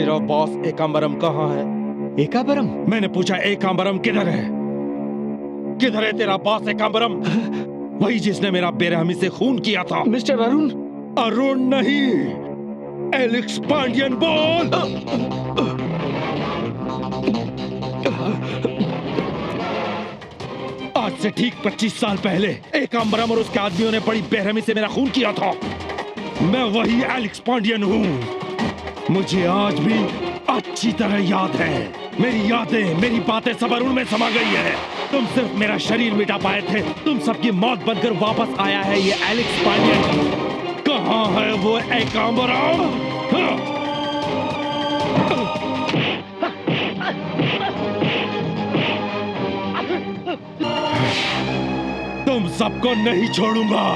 तेरा बॉस एकांबरम कहाँ है? एकांबरम? मैंने पूछा एकांबरम किधर है? किधर है तेरा बॉस एकांबरम? वही जिसने मेरा बेरहमी से खून किया था। मिस्टर अरुण? अरुण नहीं, एलेक्स पांडियन बोल। आज से ठीक 25 साल पहले एकांबरम और उसके आदमियों ने बड़ी बेरहमी से मेरा खून किया था। मैं वही एलेक्स पांडियन हूँ। मुझे आज भी अच्छी तरह याद है। मेरी यादें, मेरी बातें सब अरुण में समा गई है। तुम सिर्फ मेरा शरीर मिटा पाए थे, तुम सबकी मौत बनकर वापस आया है ये एलेक्स पांडियन। कहाँ है वो एकांबरम? तुम सबको नहीं छोड़ूंगा।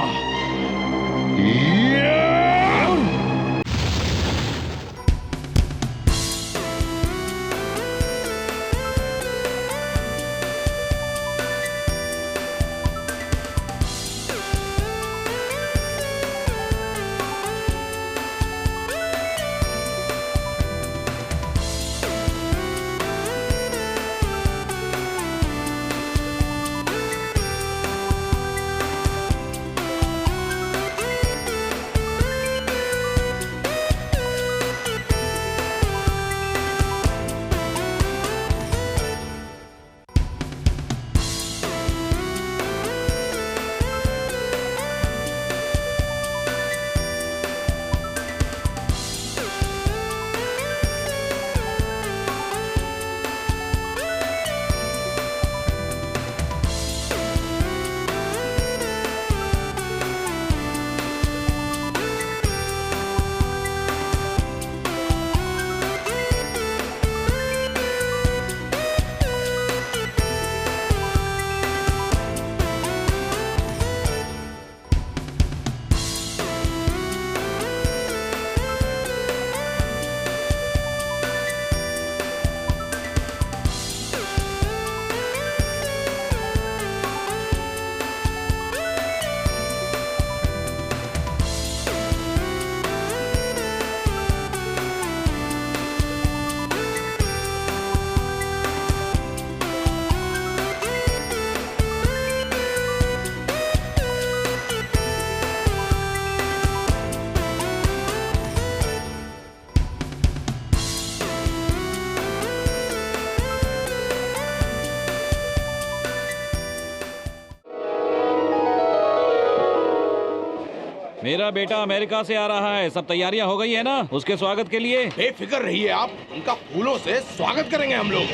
मेरा बेटा अमेरिका से आ रहा है, सब तैयारियां हो गई है ना उसके स्वागत के लिए? बेफिक्र रहिए आप, उनका फूलों से स्वागत करेंगे हम लोग।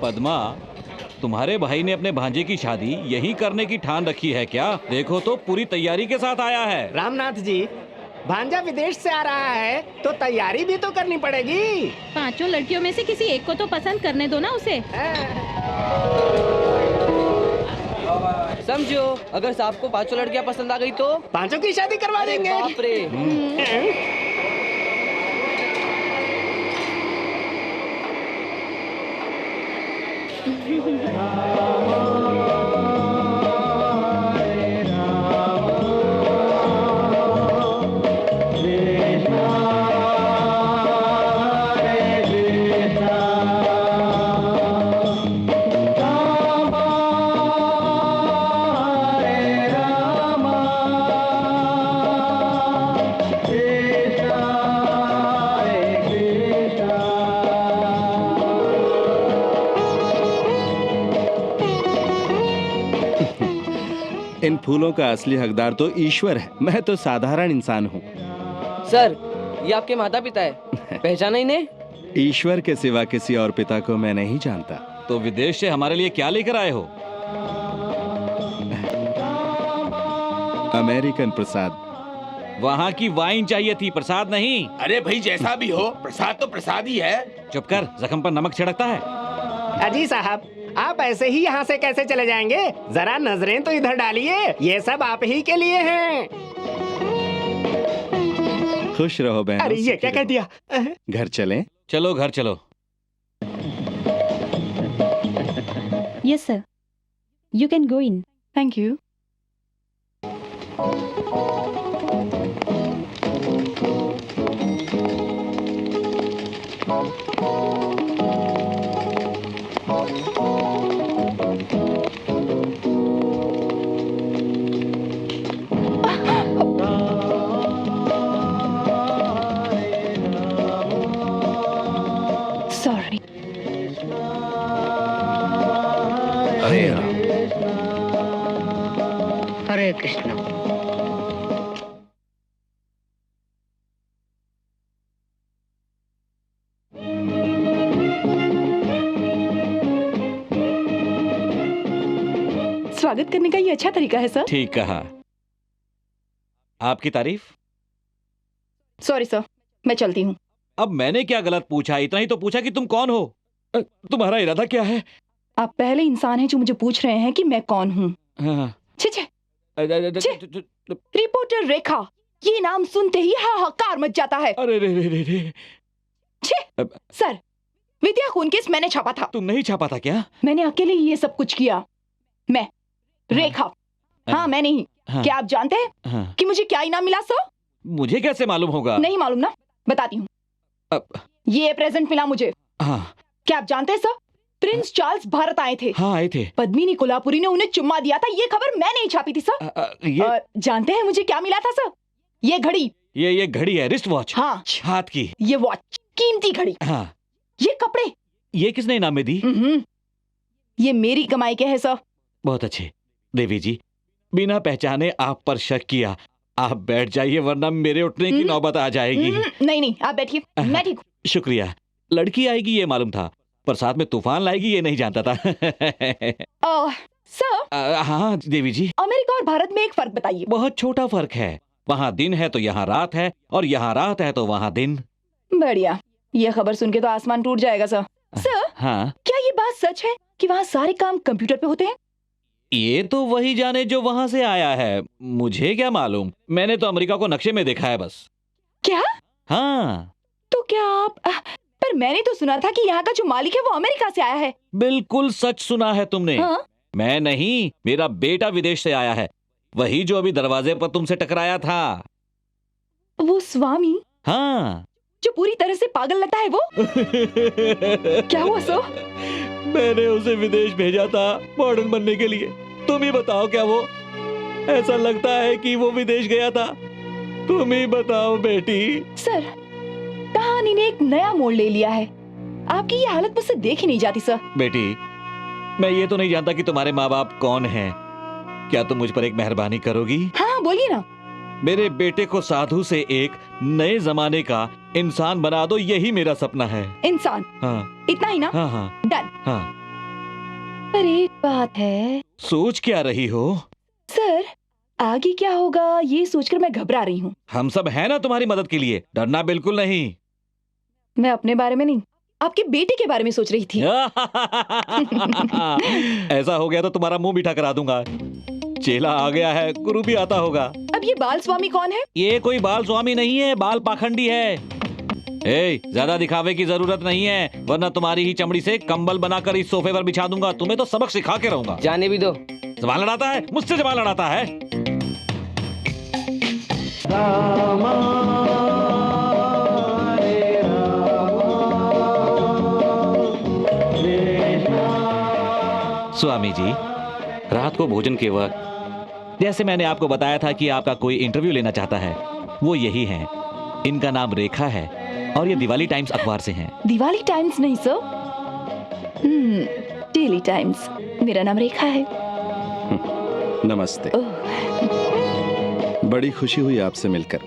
पद्मा, तुम्हारे भाई ने अपने भांजे की शादी यही करने की ठान रखी है क्या? देखो तो पूरी तैयारी के साथ आया है। रामनाथ जी, भांजा विदेश से आ रहा है तो तैयारी भी तो करनी पड़ेगी। 5 लड़कियों में से किसी एक को तो पसंद करने दो ना उसे। समझो, अगर साहब को 5 लड़कियां पसंद आ गई तो 5 की शादी करवा देंगे। बाप रे। इन फूलों का असली हकदार तो ईश्वर है, मैं तो साधारण इंसान हूँ। सर, ये आपके माता पिता है, पहचाना इन्हें? ईश्वर के सिवा किसी और पिता को मैं नहीं जानता। तो विदेश से हमारे लिए क्या लेकर आए हो? अमेरिकन प्रसाद। वहाँ की वाइन चाहिए थी, प्रसाद नहीं। अरे भाई, जैसा भी हो, प्रसाद तो प्रसाद ही है। चुप कर, जख्म पर नमक छिड़कता है। अजी साहब, आप ऐसे ही यहाँ से कैसे चले जाएंगे? जरा नजरें तो इधर डालिए, ये सब आप ही के लिए हैं। खुश रहो बहन। अरे ये क्या कह दिया? घर चलें? चलो घर चलो। Yes sir, you can go in. Thank you. Sorry. Hare Ram. Hare Krishna. स्वागत करने का ये अच्छा तरीका है सर। ठीक कहा। आपकी तारीफ। सॉरी सर, मैं चलती हूँ। अब मैंने क्या गलत पूछा? इतना ही तो पूछा कि तुम कौन हो। तुम्हारा इरादा क्या है? आप पहले इंसान हैं जो मुझे पूछ रहे हैं कि मैं कौन हूँ। हाँ। छे छे, रिपोर्टर रेखा, ये नाम सुनते ही हाहाकार मच जाता है। अरे रे रे रे रे। छे, सर, विद्या खून केस मैंने छापा था। तुम नहीं छापा था क्या? मैंने अकेले ही ये सब कुछ किया। मैं रेखा। हाँ, मैं नहीं। हाँ। क्या आप जानते हैं हाँ। कि मुझे क्या इनाम मिला सर? मुझे कैसे मालूम होगा? नहीं मालूम ना, बताती हूँ। ये प्रेजेंट मिला मुझे। हाँ। क्या आप जानते हैं सर, प्रिंस चार्ल्स भारत आए थे। हाँ, आए थे। पद्मिनी कोल्हापुरी ने उन्हें चुम्मा दिया था। ये खबर मैं नहीं छापी थी सर। ये जानते हैं मुझे क्या मिला था सर? ये घड़ी। ये घड़ी है, रिस्ट वॉच। हाँ, हाथ की। ये वॉच, कीमती घड़ी। हाँ। ये कपड़े। ये किसने इनाम में दी? ये मेरी कमाई के है सर। बहुत अच्छे। देवी जी, बिना पहचाने आप पर शक किया। आप बैठ जाइए वरना मेरे उठने की नौबत आ जाएगी। नहीं नहीं, आप बैठिए, मैं ठीक हूँ। शुक्रिया। लड़की आएगी ये मालूम था, पर साथ में तूफान लाएगी ये नहीं जानता था। सर। हाँ देवी जी। अमेरिका और भारत में एक फर्क बताइए। बहुत छोटा फर्क है। वहाँ दिन है तो यहाँ रात है, और यहाँ रात है तो वहाँ दिन। बढ़िया। ये खबर सुन के तो आसमान टूट जाएगा सर। सर, हाँ, क्या ये बात सच है कि वहाँ सारे काम कंप्यूटर पे होते हैं? ये तो वही जाने जो वहाँ से आया है, मुझे क्या मालूम। मैंने तो अमेरिका को नक्शे में देखा है बस। क्या? हाँ। तो क्या आप पर मैंने तो सुना था कि यहाँ का जो मालिक है वो अमेरिका से आया है। बिल्कुल सच सुना है तुमने। हाँ? मैं नहीं, मेरा बेटा विदेश से आया है, वही जो अभी दरवाजे पर तुमसे टकराया था। वो स्वामी? हाँ। जो पूरी तरह से पागल लगता है वो? क्या हुआ सर? मैंने उसे विदेश भेजा था मॉडर्न बनने के लिए। तुम ही बताओ, क्या वो ऐसा लगता है कि वो विदेश गया था? तुम ही बताओ बेटी। सर, कहानी ने एक नया मोड़ ले लिया है। आपकी ये हालत मुझसे देखी नहीं जाती सर। बेटी, मैं ये तो नहीं जानता कि तुम्हारे माँ बाप कौन हैं। क्या तुम मुझ पर एक मेहरबानी करोगी? हाँ, बोलिए ना। मेरे बेटे को साधु से एक नए जमाने का इंसान बना दो, यही मेरा सपना है। इंसान? हाँ। इतना ही ना? हाँ हाँ। डन। हाँ। पर एक बात है। सोच क्या रही हो? सर, आगे क्या होगा ये सोचकर मैं घबरा रही हूँ। हम सब हैं ना तुम्हारी मदद के लिए, डरना बिल्कुल नहीं। मैं अपने बारे में नहीं, आपके बेटे के बारे में सोच रही थी। ऐसा हो गया तो तुम्हारा मुंह मीठा करा दूंगा। चेला आ गया है, गुरु भी आता होगा। अब ये बाल स्वामी कौन है? ये कोई बाल स्वामी नहीं है, बाल पाखंडी है। ज्यादा दिखावे की जरूरत नहीं है, वरना तुम्हारी ही चमड़ी से कंबल बनाकर इस सोफे पर बिछा दूंगा। तुम्हें तो सबक सिखा के रहूंगा। जाने भी दो। जबान लड़ाता है मुझसे, जबान लड़ाता है। स्वामी जी, रात को भोजन के वक्त जैसे मैंने आपको बताया था कि आपका कोई इंटरव्यू लेना चाहता है, वो यही हैं। इनका नाम रेखा है और ये दिवाली टाइम्स अखबार से हैं। दिवाली टाइम्स नहीं सर, डेली टाइम्स। मेरा नाम रेखा है। नमस्ते। बड़ी खुशी हुई आपसे मिलकर।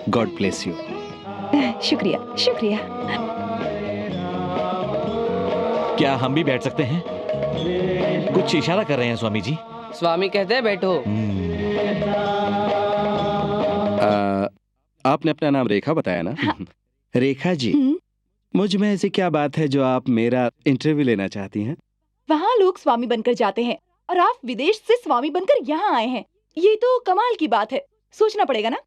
God bless you. शुक्रिया शुक्रिया। क्या हम भी बैठ सकते हैं? कुछ इशारा कर रहे हैं स्वामी जी। स्वामी कहते हैं बैठो। आपने अपना नाम रेखा बताया ना? हाँ। रेखा जी, मुझ में ऐसी क्या बात है जो आप मेरा इंटरव्यू लेना चाहती हैं? वहाँ लोग स्वामी बनकर जाते हैं और आप विदेश से स्वामी बनकर यहाँ आए हैं। ये तो कमाल की बात है। सोचना पड़ेगा ना।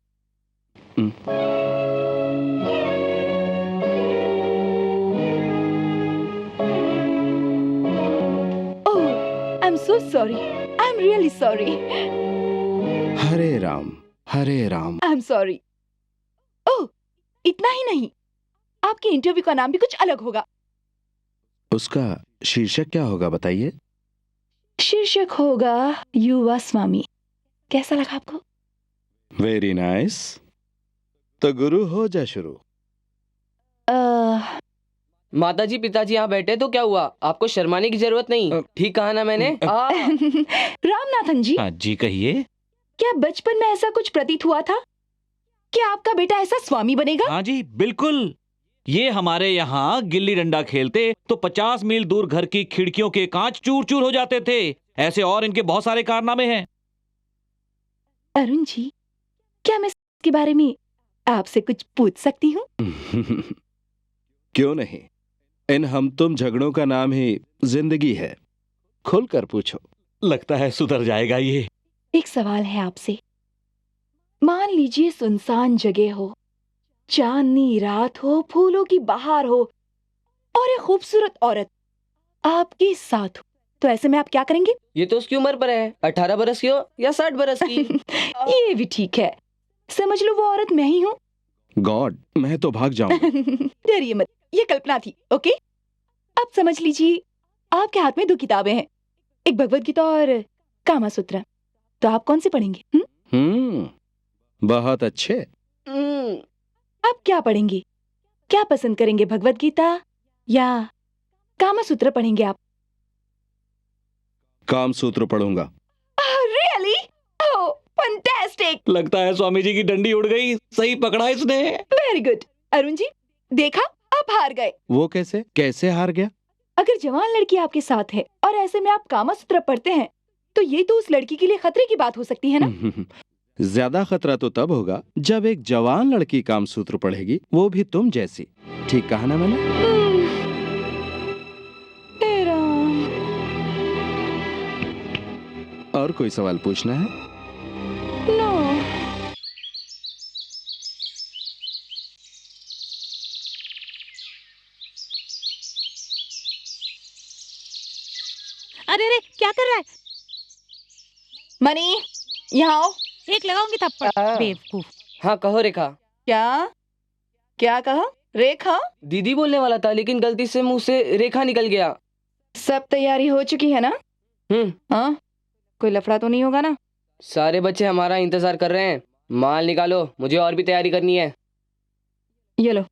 Oh, I am so sorry. I am really sorry. Hare Ram Hare Ram. I am sorry. Oh, इतना ही नहीं, आपके इंटरव्यू का नाम भी कुछ अलग होगा। उसका शीर्षक क्या होगा बताइए? शीर्षक होगा युवा स्वामी। कैसा लगा आपको? Very nice. तो गुरु हो जा शुरू। माता जी पिताजी यहाँ बैठे तो क्या हुआ? आपको शर्माने की जरूरत नहीं। ठीक कहा ना मैंने? रामनाथन जी, हाँ जी, कहिए। क्या बचपन में ऐसा कुछ प्रतीत हुआ था कि आपका बेटा ऐसा स्वामी बनेगा? हाँ जी, बिल्कुल। ये हमारे यहाँ गिल्ली डंडा खेलते तो 50 मील दूर घर की खिड़कियों के कांच चूर चूर हो जाते थे। ऐसे और इनके बहुत सारे कारनामे हैं। अरुण जी, क्या मैं इसके बारे में आपसे कुछ पूछ सकती हूँ? क्यों नहीं? इन हम तुम झगड़ों का नाम ही जिंदगी है। खुलकर पूछो। लगता है सुधर जाएगा ये। एक सवाल है आपसे। मान लीजिए सुनसान जगह हो, चांदनी रात हो, फूलों की बहार हो और एक खूबसूरत औरत आपके साथ हो, तो ऐसे में आप क्या करेंगे? ये तो उसकी उम्र पर है, 18 बरस की हो या 60 बरस की। ये भी ठीक है। समझ लो वो औरत मैं ही हूँ। गॉड, मैं तो भाग जाऊंगा। डरिए मत, ये कल्पना थी। ओके, अब समझ लीजिए आपके हाथ में 2 किताबें हैं, एक भगवत गीता और कामा सूत्र। तो आप कौन सी पढ़ेंगे? बहुत अच्छे। आप क्या पढ़ेंगे? क्या पसंद करेंगे, भगवत गीता या कामा सूत्र पढ़ेंगे आप? काम सूत्र पढ़ूंगा। रियली? ओह, फैंटास्टिक। लगता है स्वामी जी की डंडी उड़ गई। सही पकड़ा इसने। Very good. अरुण जी, देखा, आप हार गए। वो कैसे कैसे हार गया? अगर जवान लड़की आपके साथ है और ऐसे में आप कामा सूत्र पढ़ते हैं, तो ये तो उस लड़की के लिए खतरे की बात हो सकती है ना? ज्यादा खतरा तो तब होगा जब एक जवान लड़की काम सूत्र पढ़ेगी, वो भी तुम जैसी। ठीक कहा ना मैंने? हे राम। और कोई सवाल पूछना है? नो। अरे अरे, क्या कर रहा है? मनी, यहाँ आओ। एक लगाऊंगी थप्पड़, बेवकूफ। हाँ कहो रेखा। क्या क्या कहा? रेखा? दीदी बोलने वाला था लेकिन गलती से मुंह से रेखा निकल गया। सब तैयारी हो चुकी है ना? हाँ, कोई लफड़ा तो नहीं होगा ना? सारे बच्चे हमारा इंतजार कर रहे हैं। माल निकालो, मुझे और भी तैयारी करनी है। ये लो।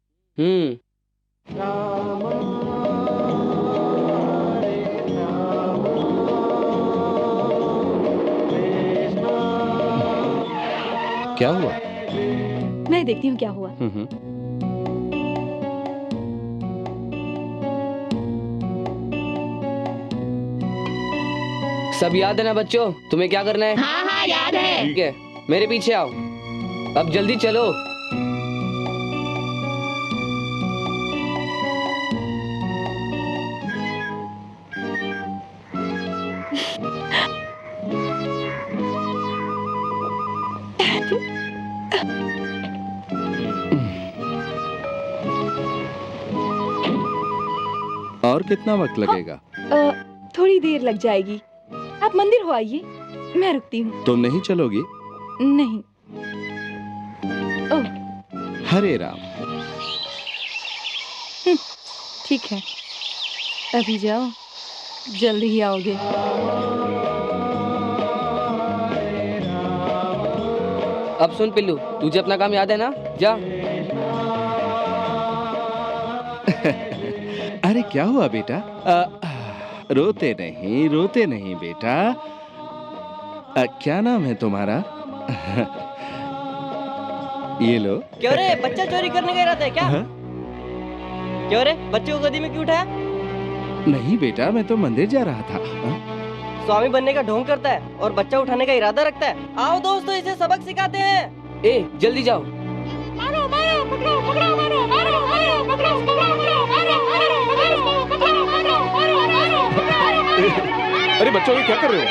क्या हुआ? मैं देखती हूँ क्या हुआ। सब याद है ना बच्चों? तुम्हें क्या करना है? हाँ याद है। ठीक है, मेरे पीछे आओ। अब जल्दी चलो। और कितना वक्त लगेगा? थोड़ी देर लग जाएगी। आप मंदिर हो आइए, मैं रुकती हूँ। तुम नहीं चलोगी? नहीं। हरे राम। ठीक है, अभी जाओ, जल्दी ही आओगे। अब सुन पिल्लू, तुझे अपना काम याद है ना? जा। अरे क्या हुआ बेटा? रोते नहीं बेटा। क्या नाम है तुम्हारा? ये लो। क्यों रे, बच्चा चोरी करने गया था क्या? हाँ? क्यों रे, बच्चे को गोदी में क्यों उठाया? नहीं बेटा, मैं तो मंदिर जा रहा था। स्वामी बनने का ढोंग करता है और बच्चा उठाने का इरादा रखता है। आओ दोस्तों, इसे सबक सिखाते हैं। ए, जल्दी जाओ। मारो मारो, पकड़ो पकड़ो, मारो मारो मारो, पकड़ो पकड़ो, मारो मारो मारो, पकड़ो पकड़ो, मारो मारो मारो। अरे बच्चों, ये क्या कर रहे हो?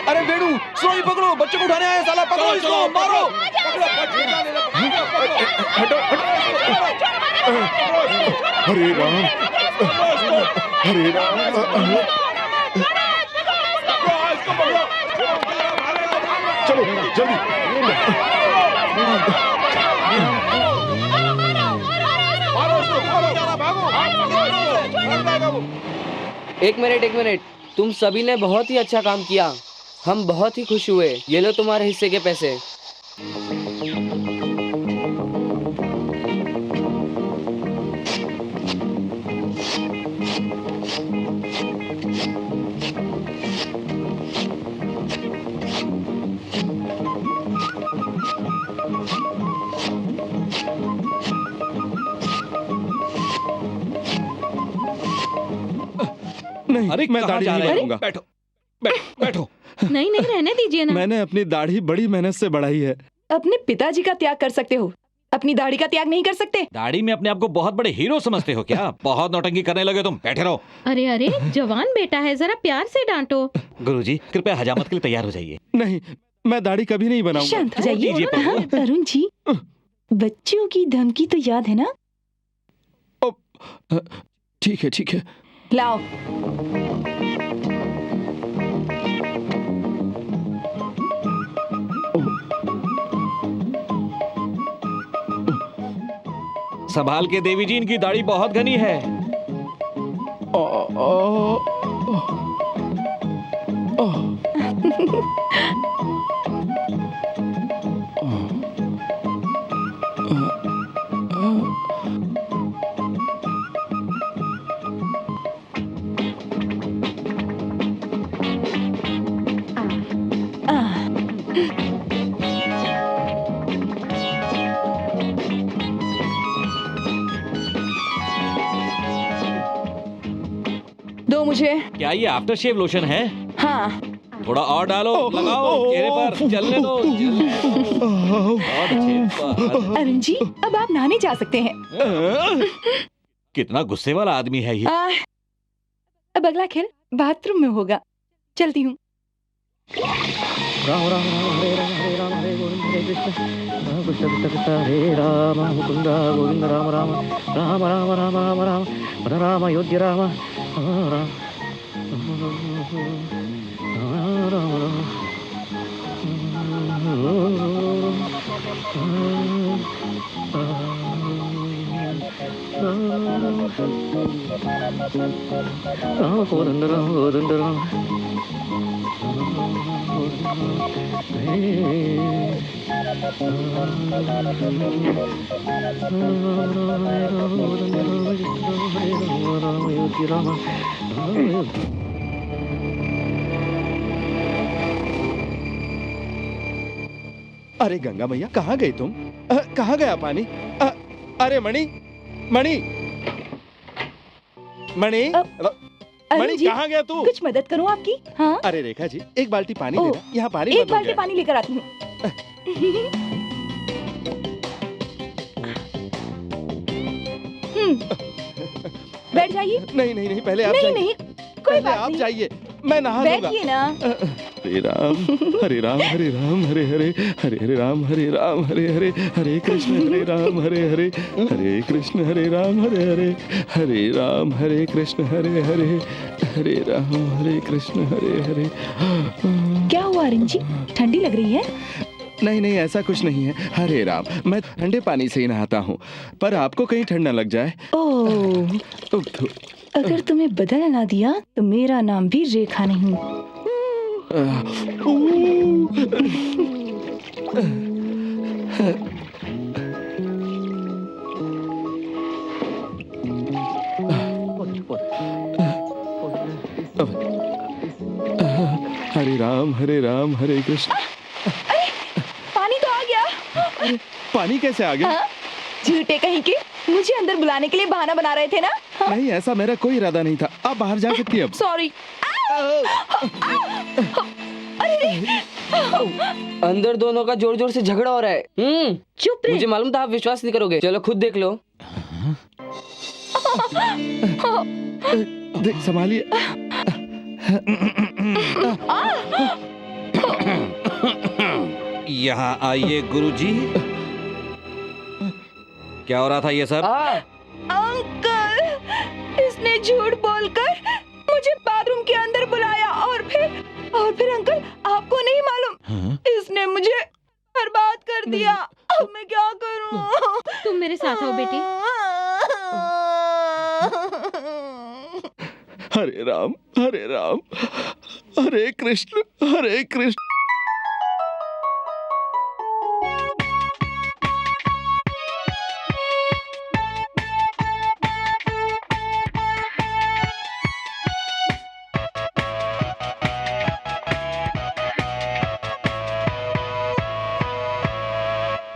अरे वेणु, स्लो ही पकड़ो, बच्चों को उठाने आए साला। पकड़ो इसको, मारो। हटो हरे राम, हरे राम। चलो जल्दी एक मिनट, तुम सभी ने बहुत ही अच्छा काम किया। हम बहुत ही खुश हुए। ये लो तुम्हारे हिस्से के पैसे। नहीं, अरे मैं कहाँ दाढ़ी जा नहीं रहे हो? बनाऊंगा। बैठो बैठो। नहीं नहीं, रहने दीजिए ना। मैंने अपनी दाढ़ी बड़ी मेहनत से बढ़ाई है। अपने पिताजी का त्याग कर सकते हो, अपनी दाढ़ी का त्याग नहीं कर सकते। दाढ़ी में अपने आप को बहुत बड़े हीरो समझते हो क्या? बहुत नौटंकी करने लगे तुम। बैठे रहो। अरे अरे, जवान बेटा है, जरा प्यार से डांटो। गुरुजी कृपया हजामत के लिए तैयार हो जाइए। नहीं, मैं दाढ़ी कभी नहीं बनाऊंगा। शांत हो जाइए। दीजिए प्रभु। हाँ, अरुण जी, बच्चों की धमकी तो याद है ना? ठीक है ठीक है। लाओ। संभाल के देवी जी, इनकी दाढ़ी बहुत घनी है। दो मुझे। क्या ये आफ्टर शेव लोशन है? हाँ। थोड़ा और डालो, लगाओ चेहरे पर, जलने दो, बहुत अच्छे। अरुण जी, अब आप नहाने जा सकते हैं। कितना गुस्से वाला आदमी है ये। अब अगला खेल बाथरूम में होगा। चलती हूँ। राम राम राम हरे राम हरे राम हरे गोविंद हरे कृष्ण राम कृष्ण कृष्ण कृष्ण हरे राम मुकुंद गोविंद राम राम राम राम राम राम राम राम अयोध्य राम राम राम गोविंद राम अरे गंगा मैया, कहाँ गई तुम? कहाँ गया पानी? अरे मणि, मणि, मणि, अरुण मणि, जी, कहाँ गया तू? कुछ मदद करूँ आपकी? हाँ। अरे रेखा जी, एक बाल्टी पानी ओह, देना। यहाँ पानी एक बंद हो बाल्टी गया। पानी लेकर आती हूँ। बैठ जाइए। नहीं नहीं नहीं, पहले आप नहीं जाइए। नहीं, कोई पहले बात आप नहीं। जाइए, मैं नहा लूंगा। बैठिए ना। हरे राम हरे राम हरे राम हरे हरे हरे हरे राम हरे राम हरे हरे हरे कृष्ण हरे राम हरे हरे हरे कृष्ण हरे राम हरे हरे हरे राम हरे कृष्ण हरे हरे हरे राम हरे कृष्ण हरे हरे। क्या हुआ अरुण जी, ठंडी लग रही है? नहीं नहीं, ऐसा कुछ नहीं है। हरे राम, मैं ठंडे पानी से ही नहाता हूँ, पर आपको कहीं ठंड न लग जाए। ओह, अगर तुम्हें बदल ना दिया तो मेरा नाम भी रेखा नहीं। हरे राम हरे कृष्ण। पानी तो आ गया। पानी कैसे आ गया? हाँ? झूठे कहीं के, मुझे अंदर बुलाने के लिए बहाना बना रहे थे ना? हाँ? नहीं, ऐसा मेरा कोई इरादा नहीं था। आप बाहर जा सकती हैं अब। सॉरी। अंदर दोनों का जोर जोर से झगड़ा हो रहा है। चुप रहे। मुझे मालूम था आप विश्वास नहीं करोगे। चलो खुद देख लो। संभालिए। यहाँ आइए गुरुजी। क्या हो रहा था ये सब? अंकल, इसने झूठ बोलकर मुझे बाथरूम के अंदर बुलाया और फिर अंकल, आपको नहीं मालूम इसने मुझे बर्बाद कर दिया। अब मैं क्या करूं? तुम मेरे साथ आओ बेटी। हरे राम हरे राम, हरे कृष्ण हरे कृष्ण।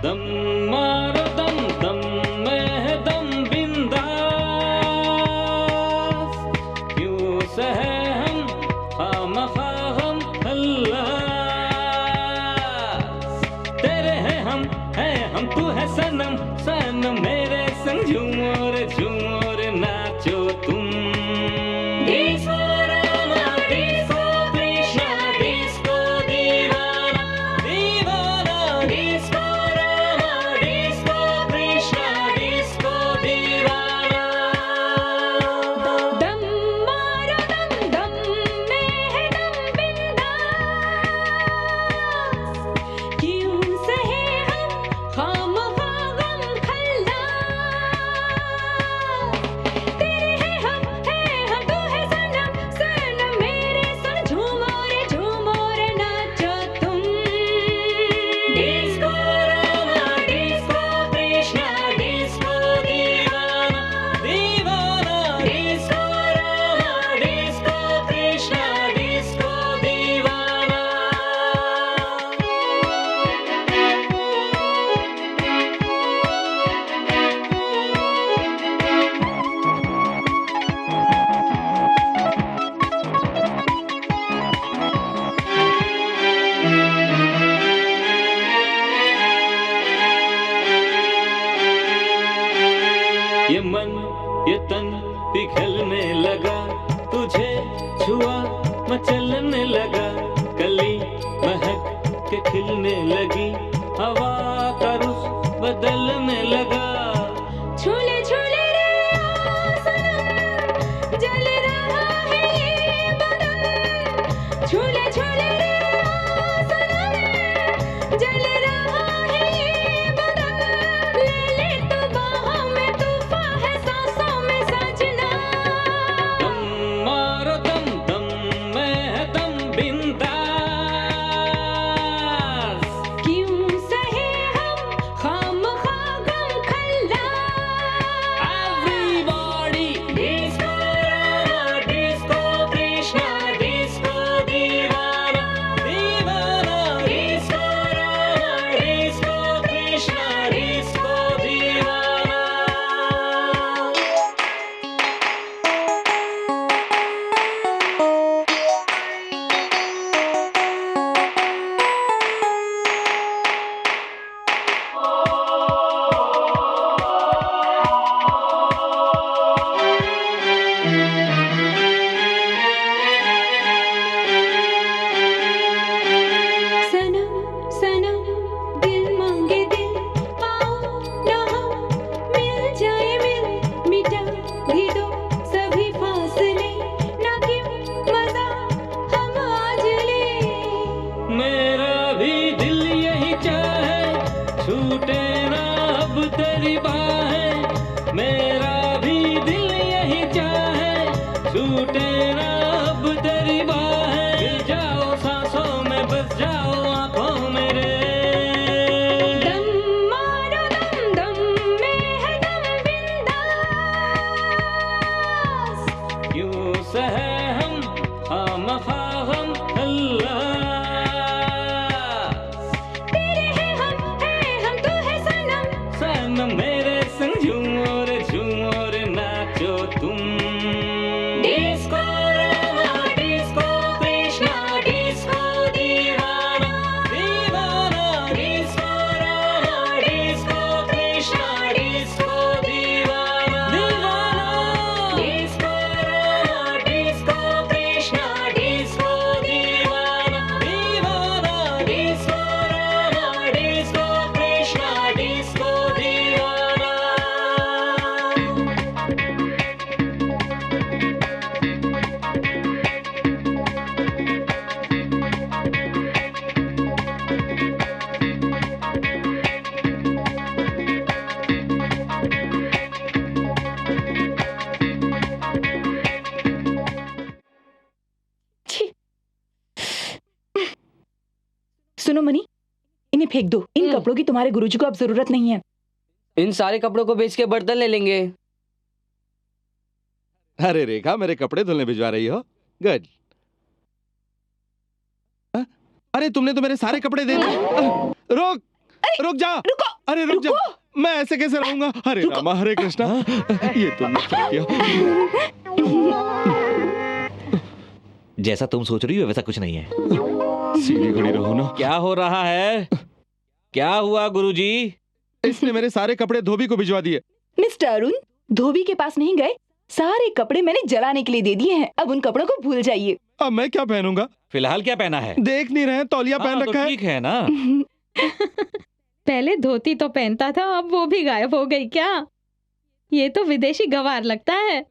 दम मारो दम, दम में है दम बिंदास, क्यों सहे हम खामखा हम खल्लास। तेरे हैं हम तू है सनम, सनम मेरे संग झूमो रे नाचो तुम। Disco Rama disco Krishna disco दीवाना, दीवाना disco Rama disco Krishna disco दीवाना। दम मारो दम, दम में है दम बिंदास, क्यों सहे हम खामखा गम खल्लास। तेरे हैं हम तू है सनम, सनम मेरे संग झूमो रे नाचो तुम। Disco Rama disco Krishna disco दीवाना, दीवाना disco Rama disco Krishna disco दीवाना। ये मन ये तन पिघलने लगा, तुझे छुआ मचलने लगा, कली महक के खिलने लगी, हवा का रुख बदलने लगा। झूले झूले रे ओ सनम, जल रहा है ये बदन। झूले झूले रे ओ सनम, जल रहा है ये बदन। ले ले तू बाहों में, तूफान है सांसों में सजना। दम मारो दम, दम में है दम बिंदास, क्यों सहे हम खामखा गम खल्लास। Everybody disco Rama disco Krishna disco दीवाना, दीवाना disco Rama disco Krishna disco दीवाना। सनम सनम दिल मांगे दिल, आओ ना हम मिल जाए मिल, मिटा भी दो सभी फासले, ना क्यों मजा हम आज ले। मेरा भी दिल यही चाहे, छूटे ना अब तेरी बाहें। मेरा भी दिल यही चाहे, छूटे ना अब तेरी बाहें। गिर जाओ सांसों में, बस जाओ आंखों मेरे। दम मारो दम, दम में है दम बिंदास, क्यों सहे हम खामखा हम खल्लास। तेरे हैं हम तू है सनम, सनम मेरे फेंक दो। इन कपड़ों की तुम्हारे गुरुजी को अब जरूरत नहीं है। इन सारे कपड़ों को बेच के बर्तन ले लेंगे। अरे रेखा, मेरे कपड़े धुलने भिजवा रही हो? गुड। अरे तुमने तो मेरे सारे कपड़े दे दिए। रुक रुक जा। रुको, अरे रुक जा, मैं ऐसे कैसे रहूंगा? हरे रामा हरे कृष्णा, ये तुमने क्या किया? जैसा तुम सोच रही हो वैसा कुछ नहीं है। सीधी खड़ी रहो ना। क्या हो रहा है? क्या हुआ गुरुजी? इसने मेरे सारे कपड़े धोबी को भिजवा दिए। मिस्टर अरुण, धोबी के पास नहीं गए, सारे कपड़े मैंने जलाने के लिए दे दिए हैं। अब उन कपड़ों को भूल जाइए। अब मैं क्या पहनूंगा? फिलहाल क्या पहना है? देख नहीं रहे, तौलिया पहन तो रखा है। ठीक है ना। पहले धोती तो पहनता था, अब वो भी गायब हो गई क्या? ये तो विदेशी गवार लगता है।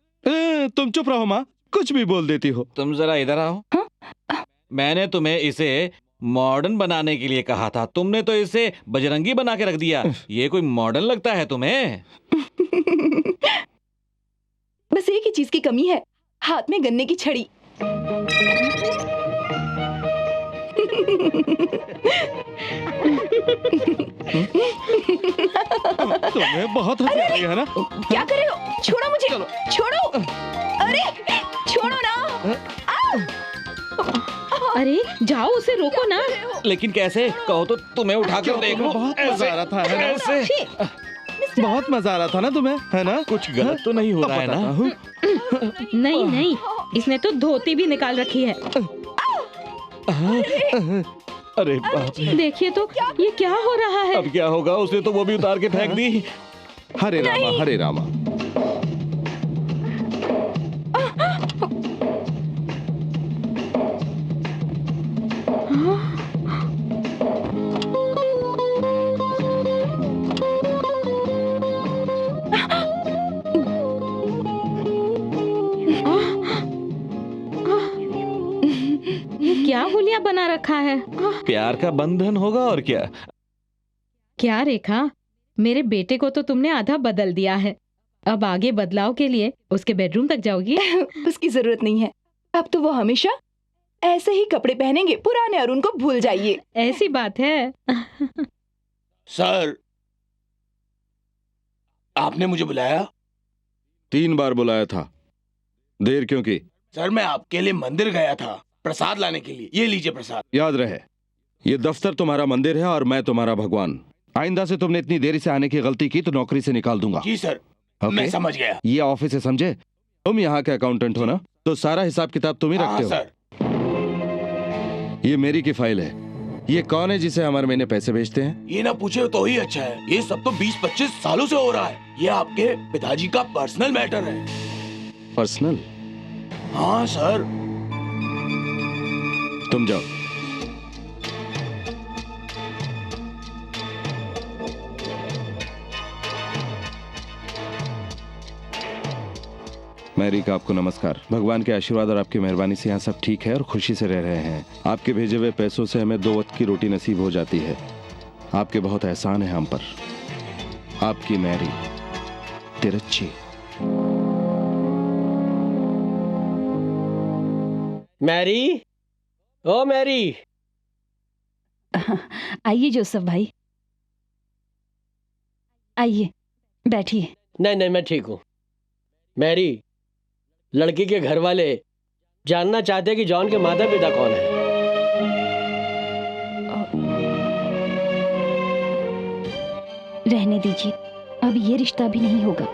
तुम चुप रहो माँ, कुछ भी बोल देती हो। तुम जरा इधर आओ। मैंने तुम्हें इसे मॉडर्न बनाने के लिए कहा था, तुमने तो इसे बजरंगी बना के रख दिया। ये कोई मॉडर्न लगता है तुम्हें? बस एक ही चीज की कमी है, हाथ में गन्ने की छड़ी। तुम्हें बहुत हंसी आ रही है ना? क्या कर रहे हो? छोड़ो मुझे, छोड़ो। अरे छोड़ो ना। अरे जाओ, उसे रोको ना। लेकिन कैसे? कहो तो तुम्हें उठाकर देख लो। बहुत मजा आ रहा था, है ना? ऐसे बहुत मजा आ रहा था ना तुम्हें, है ना? कुछ गलत तो नहीं हो रहा है ना? नहीं नहीं, इसने तो धोती भी निकाल रखी है। अरे बाप रे, देखिए तो ये क्या हो रहा है? अब क्या होगा? उसने तो वो भी उतार के फेंक दी। हरे रामा हरे रामा। ये क्या हुलिया बना रखा है? प्यार का बंधन होगा और क्या। क्या रेखा, मेरे बेटे को तो तुमने आधा बदल दिया है। अब आगे बदलाव के लिए उसके बेडरूम तक जाओगी? उसकी जरूरत नहीं है, अब तो वो हमेशा ऐसे ही कपड़े पहनेंगे। पुराने अरुण को भूल जाइए। ऐसी बात है। सर, आपने मुझे बुलाया? 3 बार बुलाया था, देर क्यों की? सर, मैं आपके लिए मंदिर गया था प्रसाद लाने के लिए। ये लीजिए प्रसाद। याद रहे, ये दफ्तर तुम्हारा मंदिर है और मैं तुम्हारा भगवान। आइंदा से तुमने इतनी देरी से आने की गलती की तो नौकरी से निकाल दूंगा। जी सर, ओके? मैं समझ गया। ये ऑफिस है, समझे? तुम यहाँ के अकाउंटेंट हो ना, तो सारा हिसाब किताब तुम ही रखते हो। सर, ये मेरी की फाइल है। ये कौन है जिसे हमारे महीने पैसे भेजते हैं? ये ना पूछे तो ही अच्छा है। ये सब तो 20-25 सालों से हो रहा है। ये आपके पिताजी का पर्सनल मैटर है। पर्सनल? हाँ सर। तुम जाओ। मैरी का आपको नमस्कार। भगवान के आशीर्वाद और आपकी मेहरबानी से यहाँ सब ठीक है और खुशी से रह रहे हैं। आपके भेजे हुए पैसों से हमें 2 वक्त की रोटी नसीब हो जाती है। आपके बहुत एहसान है हम पर। आपकी मैरी तिरच्छी। मैरी, ओ मैरी। आइए जोसेफ भाई, आइए बैठिए। नहीं नहीं, मैं ठीक हूँ। मैरी, लड़की के घर वाले जानना चाहते हैं कि जॉन के माता पिता कौन है। रहने दीजिए, अब ये रिश्ता भी नहीं होगा,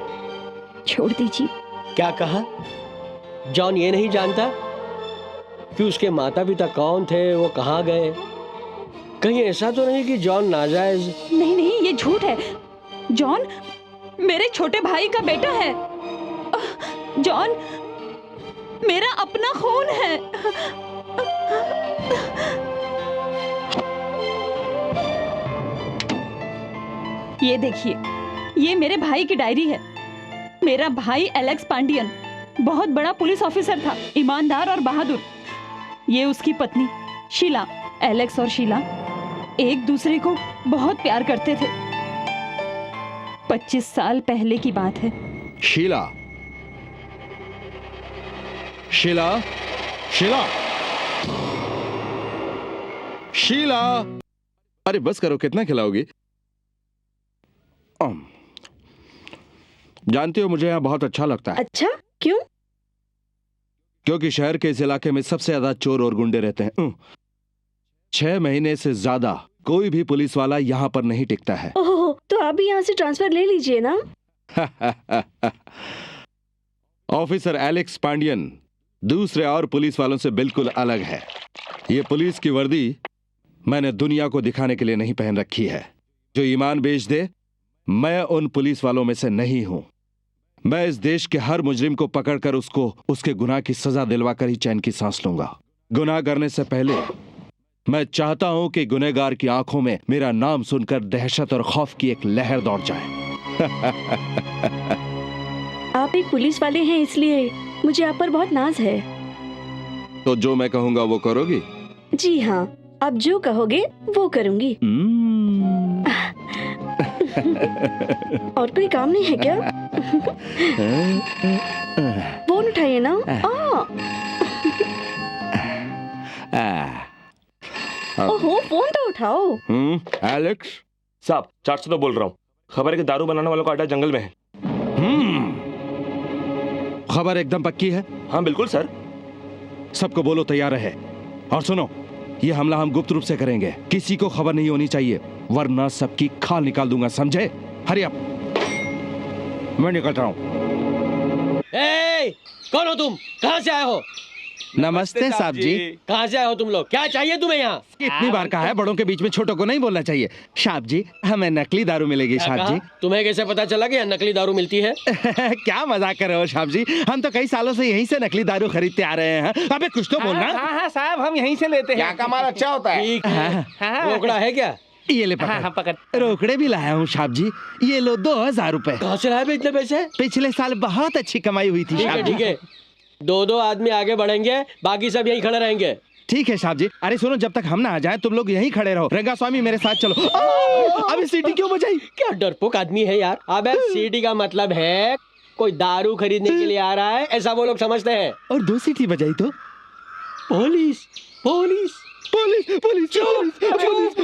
छोड़ दीजिए। क्या कहा? जॉन ये नहीं जानता कि उसके माता पिता कौन थे, वो कहाँ गए? कहीं ऐसा तो नहीं कि जॉन नाजायज? नहीं नहीं, ये झूठ है। जॉन मेरे छोटे भाई का बेटा है। जॉन मेरा अपना खून है। ये देखिए, ये मेरे भाई की डायरी है। मेरा भाई एलेक्स पांडियन बहुत बड़ा पुलिस ऑफिसर था, ईमानदार और बहादुर। ये उसकी पत्नी शीला। एलेक्स और शीला एक दूसरे को बहुत प्यार करते थे। 25 साल पहले की बात है। शीला, शीला, शीला, शीला, अरे बस करो, कितना खिलाओगी? जानती हो मुझे यहाँ बहुत अच्छा लगता है। अच्छा, क्यों? क्योंकि शहर के इस इलाके में सबसे ज्यादा चोर और गुंडे रहते हैं। 6 महीने से ज्यादा कोई भी पुलिस वाला यहाँ पर नहीं टिकता है। ओहो, तो आप भी यहाँ से ट्रांसफर ले लीजिए ना। ऑफिसर एलेक्स पांडियन दूसरे और पुलिस वालों से बिल्कुल अलग है। ये पुलिस की वर्दी मैंने दुनिया को दिखाने के लिए नहीं पहन रखी है। जो ईमान बेच दे, मैं उन पुलिस वालों में से नहीं हूं। मैं इस देश के हर मुजरिम को पकड़कर उसको उसके गुनाह की सजा दिलवाकर ही चैन की सांस लूंगा। गुनाह करने से पहले मैं चाहता हूं कि गुनहगार की आंखों में मेरा नाम सुनकर दहशत और खौफ की एक लहर दौड़ जाए। आप एक पुलिस वाले हैं, इसलिए मुझे आप पर बहुत नाज है। तो जो मैं कहूंगा वो करोगी? जी हाँ, आप जो कहोगे वो करूंगी। और कोई काम नहीं है क्या? फोन उठाइए ना। ओहो, फोन तो उठाओ। एलेक्स साहब, 400 तो बोल रहा हूँ। खबर है कि दारू बनाने वालों का अड्डा जंगल में है। खबर एकदम पक्की है? हाँ बिल्कुल सर। सबको बोलो तैयार रहे। और सुनो, ये हमला हम गुप्त रूप से करेंगे, किसी को खबर नहीं होनी चाहिए, वरना सबकी खाल निकाल दूंगा, समझे? हरी अप, मैं निकलता हूँ। कौन हो तुम? कहाँ से आए हो? नमस्ते साहब जी। कहाँ से आए हो तुम लोग? क्या चाहिए तुम्हें यहाँ? कितनी बार कहा है बड़ों के बीच में छोटों को नहीं बोलना चाहिए। साहब जी, हमें नकली दारू मिलेगी। साहब जी, तुम्हें कैसे पता चला कि यहाँ नकली दारू मिलती है? क्या मजाक कर रहे हो साहब जी? हम तो कई सालों से यहीं से नकली दारू खरीदते आ रहे हैं। अबे कुछ तो बोलना। हाँ साहब, हम यहीं से लेते हैं। यहाँ का माल अच्छा होता है। ठीक है। रोकड़ा है क्या? ये ले पकड़। रोकड़े भी लाया हूँ साहब जी, ये लो 2000 रुपए। कहाँ से लाए इतने पैसे? पिछले साल बहुत अच्छी कमाई हुई थी साहब जी। ठीक है, 2-2 आदमी आगे बढ़ेंगे, बाकी सब यहीं खड़े रहेंगे। ठीक है साहब जी। अरे सुनो, जब तक हम ना आ जाए तुम लोग यहीं खड़े रहो। रंगा स्वामी मेरे साथ चलो। अभी सीटी क्यों बजाई? क्या डरपोक आदमी है यार। अबे सीटी का मतलब है कोई दारू खरीदने के लिए आ रहा है, ऐसा वो लोग समझते हैं। और 2 सीटी बजाई तो police police police police police.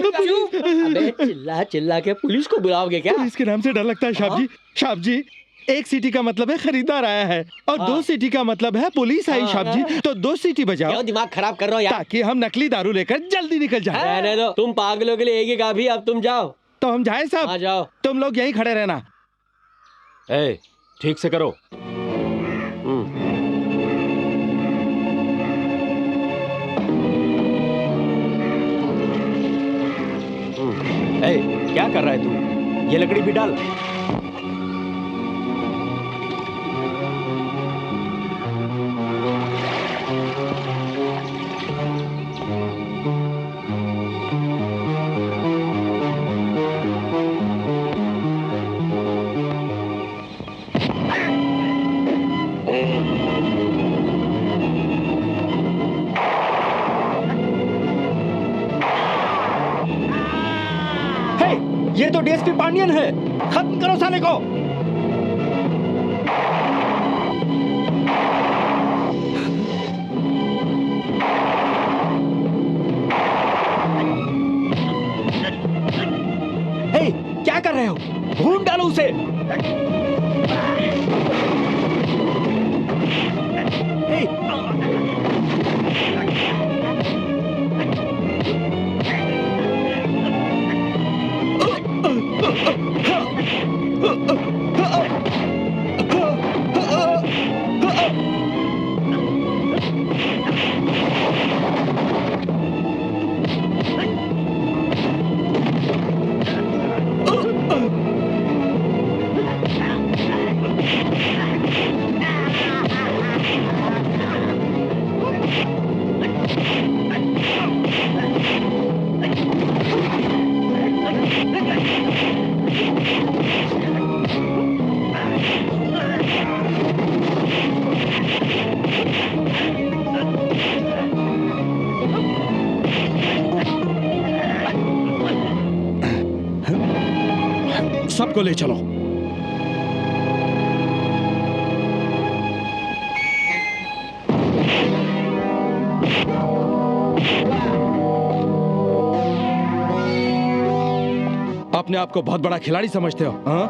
अबे चिल्ला चिल्ला के पुलिस को बुलाओगे क्या? पुलिस के नाम से डर लगता है साहब जी। साहब जी, 1 सीटी का मतलब है खरीदार आया है, और 2 सीटी का मतलब है पुलिस आई। साहब जी, तो 2 सीटी बजाओ। क्यों दिमाग खराब कर रहे हो यार? ताकि हम नकली दारू लेकर जल्दी निकल जाए। रहने दो, तुम पागलों के लिए एक ही काफी। अब तुम जाओ। तो हम जाए साहब? हाँ जाओ। तुम लोग यहीं खड़े रहना। ठीक से करो। क्या कर रहा है तू? ये लकड़ी भी डाल। ये तो डीएसपी पांडियन है, खत्म करो साले को। क्या कर रहे हो? भून डालो उसे। सबको ले चलो। अपने आप को बहुत बड़ा खिलाड़ी समझते हो? हाँ?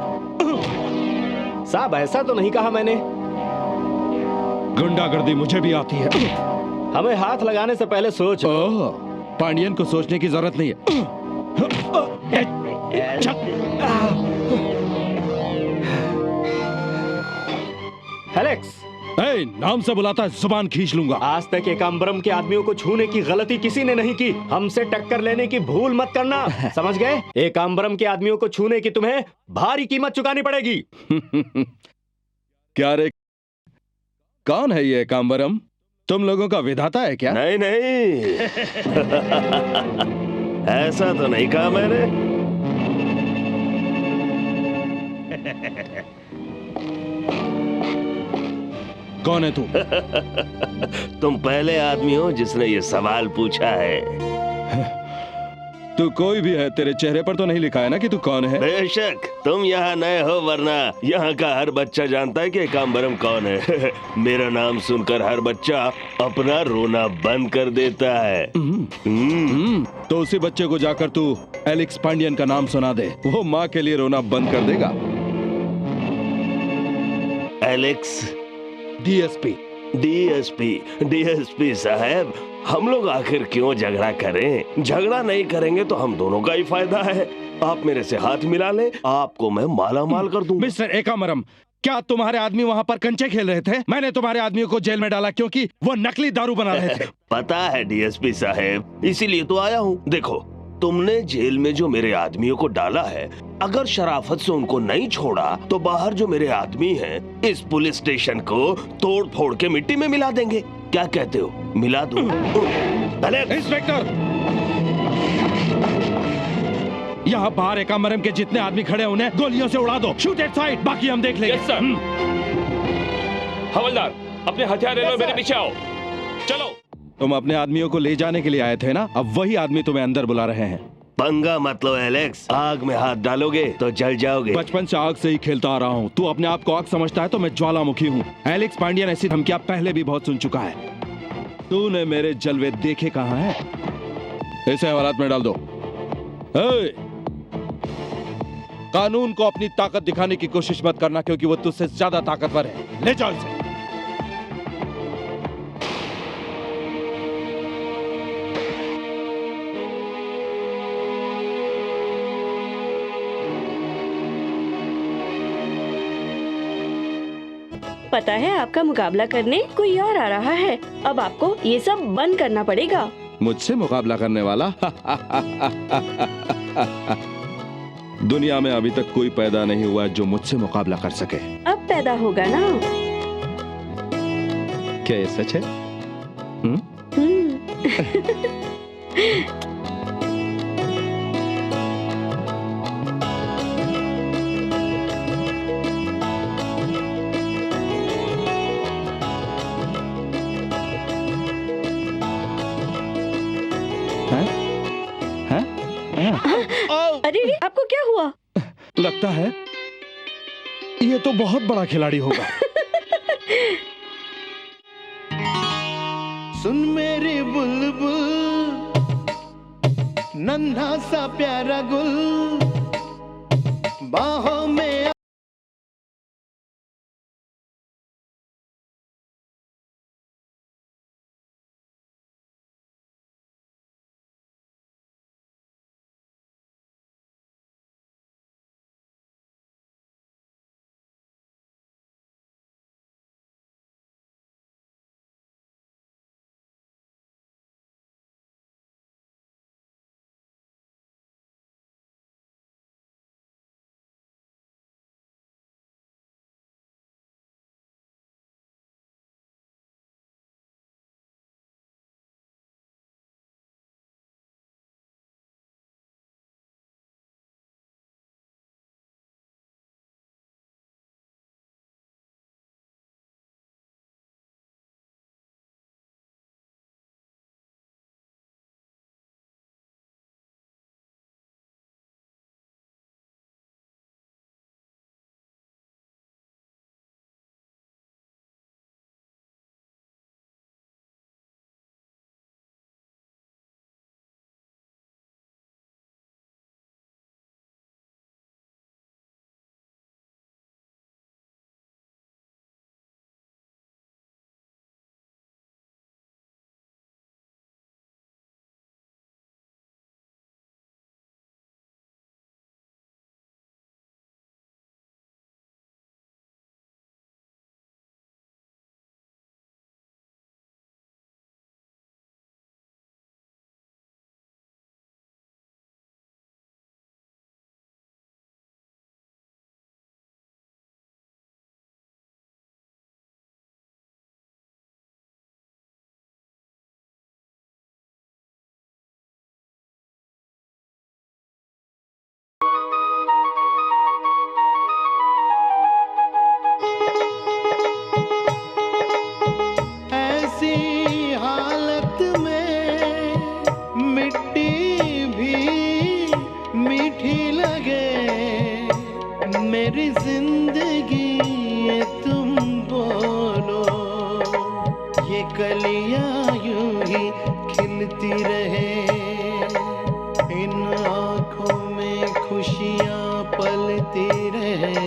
साहब ऐसा तो नहीं कहा मैंने। गुंडागर्दी मुझे भी आती है। हमें हाथ लगाने से पहले सोच। ओह, पांडियन को सोचने की जरूरत नहीं है। एलेक्स, ए, नाम से बुलाता जुबान खींच लूंगा। आज तक एकाम्बरम के आदमियों को छूने की गलती किसी ने नहीं की। हमसे टक्कर लेने की भूल मत करना, समझ गए? एकाम्बरम के आदमियों को छूने की तुम्हें भारी कीमत चुकानी पड़ेगी। क्या रे, कौन है ये एकाम्बरम? तुम लोगों का विधाता है क्या? नहीं नहीं ऐसा तो नहीं कहा मैंने। कौन है तू? तुम पहले आदमी हो जिसने ये सवाल पूछा है। तू कोई भी है, तेरे चेहरे पर तो नहीं लिखा है ना कि तू कौन है? बेशक तुम यहाँ नए हो, वरना यहाँ का हर बच्चा जानता है कि एकाम्बरम कौन है। मेरा नाम सुनकर हर बच्चा अपना रोना बंद कर देता है। तो उसी बच्चे को जाकर तू एलेक्स पांडियन का नाम सुना दे, वो माँ के लिए रोना बंद कर देगा। Alex DSP. डीएसपी साहब, हम लोग आखिर क्यों झगड़ा करें? झगड़ा नहीं करेंगे तो हम दोनों का ही फायदा है। आप मेरे से हाथ मिला लें, आपको मैं माला माल कर दूं। मिस्टर एकाम्बरम, क्या तुम्हारे आदमी वहाँ पर कंचे खेल रहे थे? मैंने तुम्हारे आदमियों को जेल में डाला क्योंकि वो नकली दारू बना रहे थे। पता है डीएसपी साहब, इसीलिए तो आया हूँ। देखो, तुमने जेल में जो मेरे आदमियों को डाला है, अगर शराफत से उनको नहीं छोड़ा तो बाहर जो मेरे आदमी हैं, इस पुलिस स्टेशन को तोड़ फोड़ के मिट्टी में मिला देंगे। क्या कहते हो, मिला दूं? इंस्पेक्टर, यहाँ बाहर एकाम्बरम के जितने आदमी खड़े हैं उन्हें गोलियों से उड़ा दो। शूट एट साइड, बाकी हम देख लेंगे। Yes sir. हवलदार, अपने हथियार ले लो, मेरे पीछे आओ। चलो। तुम अपने आदमियों को ले जाने के लिए आए थे ना, अब वही आदमी तुम्हें अंदर बुला रहे हैं। पंगा मत लो एलेक्स, आग में हाथ डालोगे तो जल जाओगे। बचपन से आग से ही खेलता आ रहा हूँ। तू अपने आप को आग समझता है तो मैं ज्वालामुखी हूँ। एलेक्स पांडियन ऐसी धमकियां पहले भी बहुत सुन चुका है। तूने मेरे जलवे देखे कहाँ हैं? इसे हवालात में डाल दो। कानून को अपनी ताकत दिखाने की कोशिश मत करना, क्योंकि वो तुझसे ज्यादा ताकतवर है। ले जाओ इसे। पता है, आपका मुकाबला करने कोई और आ रहा है। अब आपको ये सब बंद करना पड़ेगा। मुझसे मुकाबला करने वाला? दुनिया में अभी तक कोई पैदा नहीं हुआ जो मुझसे मुकाबला कर सके। अब पैदा होगा ना। क्या ये सच है? अरे आपको क्या हुआ? लगता है ये तो बहुत बड़ा खिलाड़ी होगा। सुन मेरी बुलबुल, नन्हा सा प्यारा गुल, बाहों में मेरी जिंदगी ये तुम बोलो, ये कलियां यूं ही खिलती रहे, इन आँखों में खुशियाँ पलती रहे,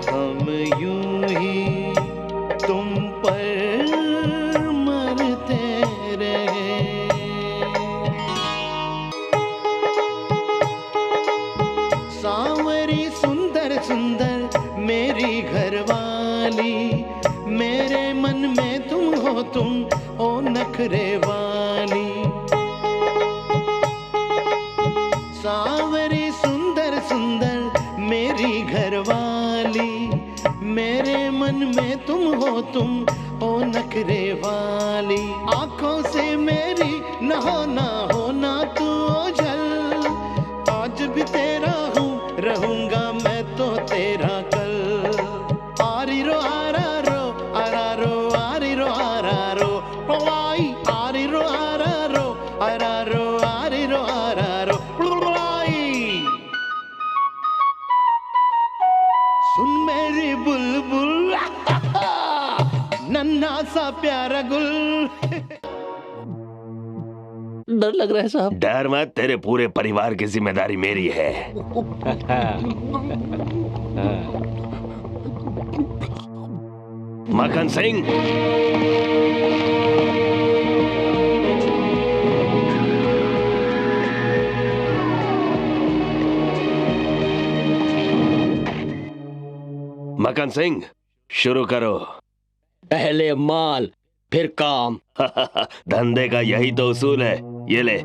हम यूं ही तुम पर मरते रहे। सांवरी सुंदर सुंदर मेरी घरवाली, मेरे मन में तुम हो नखरे वाली। सांवरी सुंदर सुंदर मेरी घरवाली, मेरे मन में तुम हो नखरे वाली। आंखों से मेरी न होना तू ओझल, आज भी तेरा हूँ रहूंगा मैं तो तेरा कल। आरी रो आरा रो आरा रो आरी रो आरा रो आई, आरी रो आरा रो आरा रो आरी रो आरा रो आई। सुन मेरी बुलबुल नन्हा सा प्यारा गुल। डर लग रहा है साहब। डर मत, तेरे पूरे परिवार की जिम्मेदारी मेरी है। मक्खन सिंह, मक्खन सिंह शुरू करो। पहले माल फिर काम। धंधे का यही तो उसूल है, ये ले।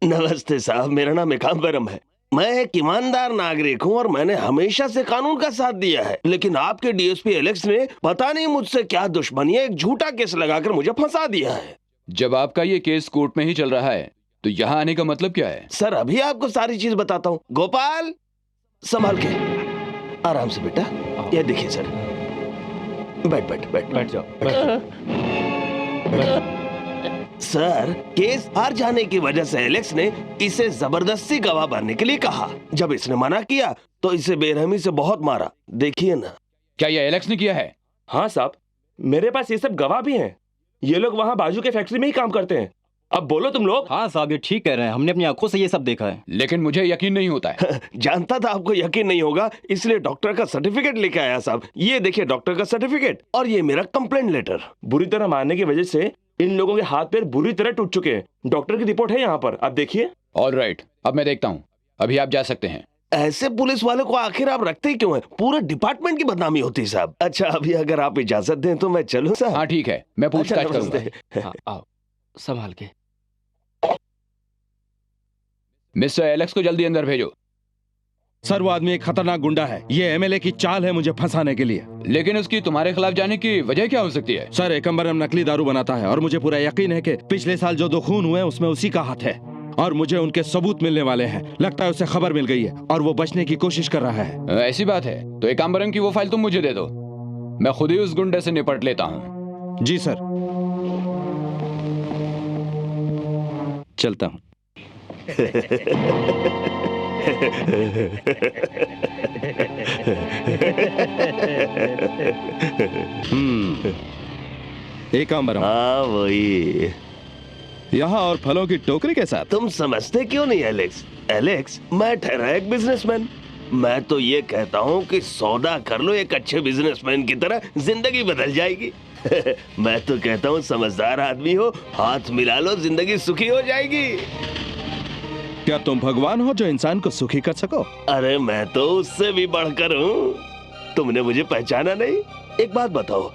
नमस्ते साहब, मेरा नाम एकाम्बरम है। मैं एक ईमानदार नागरिक हूँ और मैंने हमेशा से कानून का साथ दिया है, लेकिन आपके डीएसपी एलेक्स ने पता नहीं मुझसे क्या दुश्मनी है, एक झूठा केस लगाकर मुझे फंसा दिया है। जब आपका ये केस कोर्ट में ही चल रहा है तो यहाँ आने का मतलब क्या है? सर अभी आपको सारी चीज बताता हूँ। गोपाल संभाल के, आराम से बेटा। ये देखिए सर, बैठ जाओ। सर, केस हार जाने की वजह से एलेक्स ने इसे जबरदस्ती गवाह बनने के लिए कहा। जब इसने मना किया तो इसे बेरहमी से बहुत मारा। देखिए ना। क्या ये एलेक्स ने किया है? हाँ साहब, मेरे पास ये सब गवाह भी हैं। ये लोग वहाँ बाजू के फैक्ट्री में ही काम करते हैं। अब बोलो तुम लोग। हाँ साहब, ये ठीक कह रहे हैं, हमने अपनी आंखों से ये सब देखा है। लेकिन मुझे यकीन नहीं होता है। जानता था आपको यकीन नहीं होगा, इसलिए डॉक्टर का सर्टिफिकेट लेके आया साहब। ये देखिए डॉक्टर का सर्टिफिकेट, और ये मेरा कंप्लेंट लेटर। बुरी तरह मारने की वजह से इन लोगों के हाथ पैर बुरी तरह टूट चुके हैं। डॉक्टर की रिपोर्ट है यहाँ पर, आप देखिए। ऑलराइट, अब मैं देखता हूँ। अभी आप जा सकते हैं। ऐसे पुलिस वालों को आखिर आप रखते ही क्यों हैं? पूरे डिपार्टमेंट की बदनामी होती है साहब। अच्छा, अभी अगर आप इजाजत दें तो मैं चलूं साहब? हाँ ठीक है, मैं पूछताछ करूंगा। हाँ, आओ संभाल के। मिस्टर एलेक्स को जल्दी अंदर भेजो। सर, वो आदमी एक खतरनाक गुंडा है। ये एमएलए की चाल है मुझे फंसाने के लिए। लेकिन उसकी तुम्हारे खिलाफ जाने की वजह क्या हो सकती है? सर, एकाम्बरम नकली दारू बनाता है और मुझे पूरा यकीन है कि पिछले साल जो 2 खून हुए उसमें उसी का हाथ है, और मुझे उनके सबूत मिलने वाले हैं। लगता है उसे खबर मिल गई है और वो बचने की कोशिश कर रहा है। ऐसी बात है तो एकाम्बरम की वो फाइल तुम मुझे दे दो, मैं खुद ही उस गुंडे से निपट लेता हूँ। जी सर, चलता हूँ। एकाम्बरम। हाँ वही, यहाँ और फलों की टोकरी के साथ। तुम समझते क्यों नहीं एलेक्स? एलेक्स, मैं ठहरा एक बिजनेसमैन। मैं तो ये कहता हूँ कि सौदा कर लो एक अच्छे बिजनेसमैन की तरह, जिंदगी बदल जाएगी। मैं तो कहता हूँ समझदार आदमी हो, हाथ मिला लो, जिंदगी सुखी हो जाएगी। क्या तुम भगवान हो जो इंसान को सुखी कर सको? अरे मैं तो उससे भी बढ़कर हूँ। तुमने मुझे पहचाना नहीं? एक बात बताओ,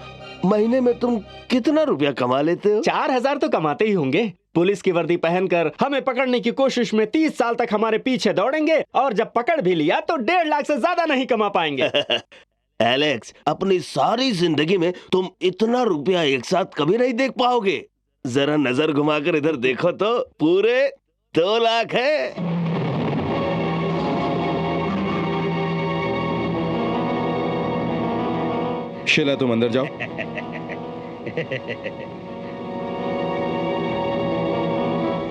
महीने में तुम कितना रुपया कमा लेते हो? 4000 तो कमाते ही होंगे। पुलिस की वर्दी पहनकर हमें पकड़ने की कोशिश में 30 साल तक हमारे पीछे दौड़ेंगे, और जब पकड़ भी लिया तो 1.5 लाख से ज्यादा नहीं कमा पाएंगे। एलेक्स, अपनी सारी जिंदगी में तुम इतना रुपया एक साथ कभी नहीं देख पाओगे। जरा नजर घुमाकर इधर देखो तो पूरे 2 लाख है। शीला तुम अंदर जाओ।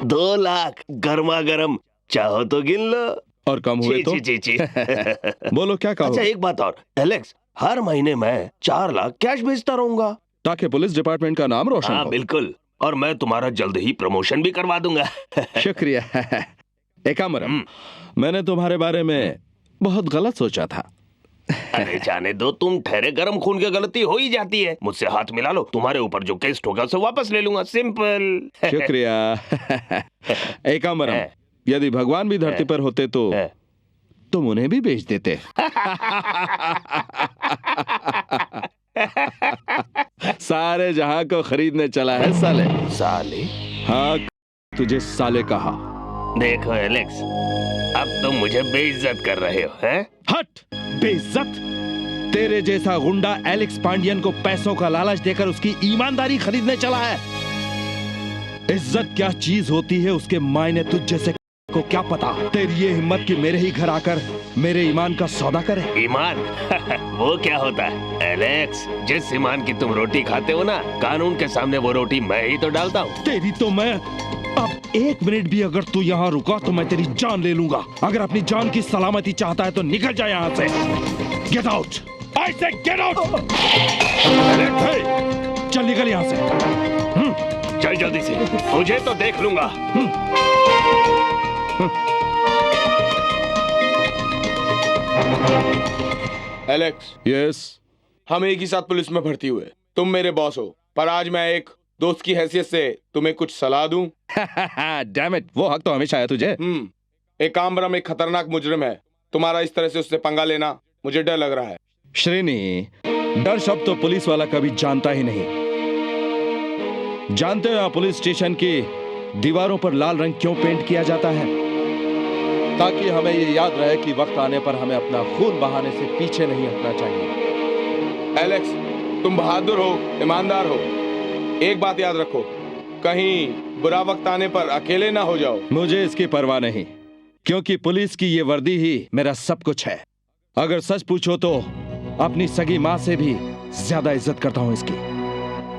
दो लाख गर्मा गर्म, चाहो तो गिन लो। और कम हुए तो? जी। बोलो क्या कहो। अच्छा एक बात और, एलेक्स, हर महीने मैं 4 लाख कैश भेजता रहूंगा ताकि पुलिस डिपार्टमेंट का नाम रोशन हाँ हो। बिल्कुल, और मैं तुम्हारा जल्द ही प्रमोशन भी करवा दूंगा। शुक्रिया। एकाम्बरम, मैंने तुम्हारे बारे में बहुत गलत सोचा था। अरे जाने दो, तुम ठहरे गर्म खून की गलती हो ही जाती है। मुझसे हाथ मिला लो, तुम्हारे ऊपर जो केस होगा उसे वापस ले लूंगा, सिंपल। शुक्रिया। एकाम्बरम, यदि भगवान भी धरती पर होते तो तुम उन्हें भी बेच देते। सारे जहां को खरीदने चला है साले। साले? हाँ, तुझे साले कहा। देखो एलेक्स, अब तुम मुझे बेइज्जत कर रहे हो, हैं? हट! बेइज्जत? तेरे जैसा गुंडा एलेक्स पांडियन को पैसों का लालच देकर उसकी ईमानदारी खरीदने चला है। इज्जत क्या चीज होती है उसके मायने तुझ जैसे को क्या पता। तेरी ये हिम्मत कि मेरे ही घर आकर मेरे ईमान का सौदा करे। ईमान? वो क्या होता है एलेक्स? जिस ईमान की तुम रोटी खाते हो ना, कानून के सामने वो रोटी मैं ही तो डालता हूँ। तेरी तो मैं अब 1 मिनट भी अगर तू यहाँ रुका तो मैं तेरी जान ले लूंगा। अगर अपनी जान की सलामती चाहता है तो निकल जा यहाँ से। Get out! आई से गेट आउट! चल निकल यहाँ से। चल जल्दी से, तुझे तो देख लूंगा। एलेक्स। यस। हम एक ही साथ पुलिस में भर्ती हुए। तुम मेरे बॉस हो, पर आज मैं एक दोस्त की हैसियत से तुम्हें कुछ सलाह दूं। डैम इट, वो हक तो हमेशा है तुझे। एकाम्बरम एक खतरनाक मुजरिम है। तुम्हारा इस तरह से उससे पंगा लेना मुझे डर लग रहा है। श्रीनी, डर शब्द तो पुलिस वाला कभी जानता ही नहीं। जानते हो यहाँ पुलिस स्टेशन की दीवारों पर लाल रंग क्यों पेंट किया जाता है? ताकि हमें ये याद रहे कि वक्त आने पर हमें अपना खून बहाने से पीछे नहीं हटना चाहिए। एलेक्स, तुम बहादुर हो, ईमानदार हो। एक बात याद रखो, कहीं बुरा वक्त आने पर अकेले ना हो जाओ। मुझे इसकी परवाह नहीं, क्योंकि पुलिस की ये वर्दी ही मेरा सब कुछ है। अगर सच पूछो तो अपनी सगी माँ से भी ज्यादा इज्जत करता हूँ इसकी।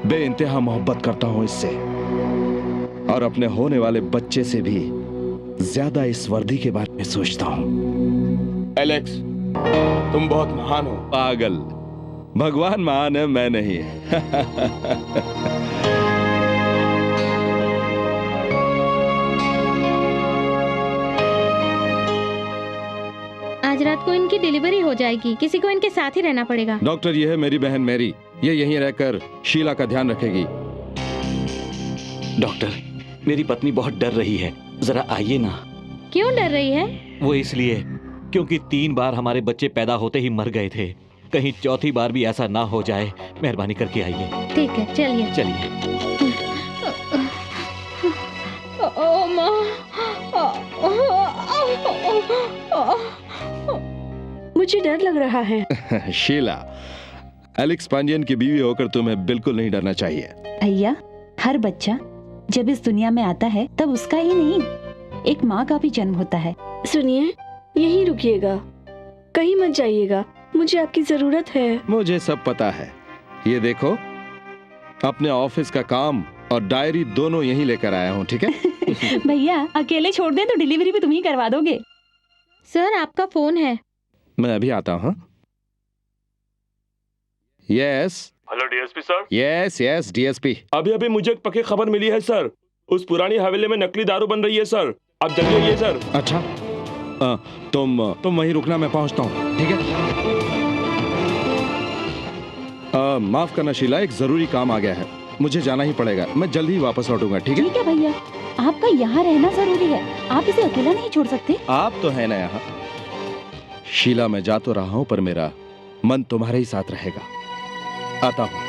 बेइंतहा मोहब्बत करता हूँ इससे, और अपने होने वाले बच्चे से भी ज्यादा इस वर्दी के बारे में सोचता हूँ। एलेक्स, तुम बहुत महान हो। पागल, भगवान महान है, मैं नहीं। आज रात को इनकी डिलीवरी हो जाएगी, किसी को इनके साथ ही रहना पड़ेगा। डॉक्टर, ये है मेरी बहन मैरी, ये यहीं रहकर शीला का ध्यान रखेगी। डॉक्टर, मेरी पत्नी बहुत डर रही है, जरा आइए ना। क्यों डर रही है? वो इसलिए क्योंकि 3 बार हमारे बच्चे पैदा होते ही मर गए थे। कहीं चौथी बार भी ऐसा ना हो जाए, मेहरबानी करके आइए। ठीक है, चलिए चलिए। ओ माँ, मुझे डर लग रहा है। शीला, एलेक्स पांडियन की बीवी होकर तुम्हें बिल्कुल नहीं डरना चाहिए। भैया, हर बच्चा जब इस दुनिया में आता है तब उसका ही नहीं, एक माँ का भी जन्म होता है। सुनिए, यहीं रुकिएगा, कहीं मत जाइएगा, मुझे आपकी जरूरत है। मुझे सब पता है। ये देखो, अपने ऑफिस का काम और डायरी दोनों यहीं लेकर आया हूँ, ठीक है? भैया, अकेले छोड़ दें तो डिलीवरी भी तुम ही करवा दोगे। सर, आपका फोन है। मैं अभी आता हूँ। Yes. Hello DSP sir. Yes yes DSP. अभी मुझे एक पक्की खबर मिली है सर। उस पुरानी हवेली में नकली दारू बन रही है सर। आप जल्दी आइए सर। अच्छा, तुम वहीं रुकना, मैं पहुंचता हूँ, ठीक है? माफ करना शीला, एक जरूरी काम आ गया है, मुझे जाना ही पड़ेगा। मैं जल्द ही वापस लौटूंगा, ठीक है? ठीक है भैया, आपका यहाँ रहना जरूरी है, आप इसे अकेला नहीं छोड़ सकते। आप तो है ना यहाँ। शीला, मैं जा तो रहा हूँ पर मेरा मन तुम्हारे ही साथ रहेगा। आता हूँ।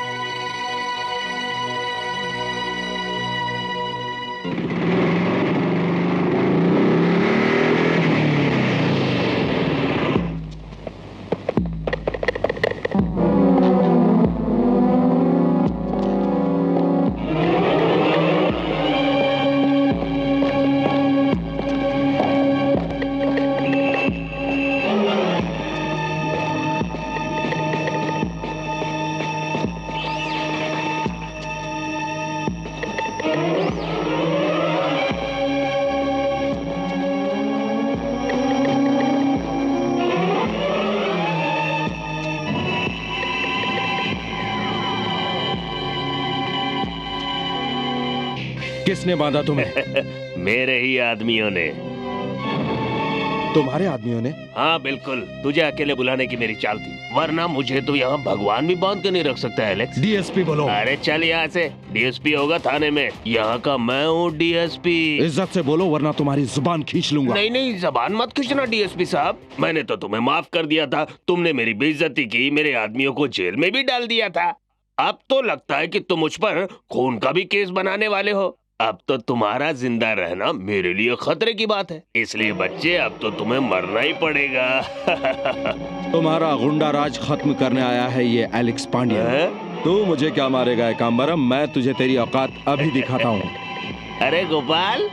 किसने बांधा तुम्हें? मेरे ही आदमियों ने। तुम्हारे आदमियों ने? हाँ बिल्कुल, तुझे अकेले बुलाने की मेरी चाल थी, वरना मुझे तो यहाँ भगवान भी बांध के नहीं रख सकता एलेक्स। डीएसपी बोलो। अरे चल यहाँ से, डीएसपी होगा थाने में, यहाँ का मैं हूँ डीएसपी। इज्जत से बोलो वरना तुम्हारी जुबान खींच लूंगा। नहीं नहीं, जबान मत खींचना डीएसपी साहब, मैंने तो तुम्हें माफ कर दिया था, तुमने मेरी बेइज्जती की, मेरे आदमियों को जेल में भी डाल दिया था। अब तो लगता है कि तुम मुझ पर खून का भी केस बनाने वाले हो। अब तो तुम्हारा जिंदा रहना मेरे लिए खतरे की बात है, इसलिए बच्चे अब तो तुम्हें मरना ही पड़ेगा। तुम्हारा गुंडा राज खत्म करने आया है ये एलेक्स पांड्या। तू मुझे क्या मारेगा एकाम्बरम, मैं तुझे तेरी औकात अभी दिखाता हूँ। अरे गोपाल,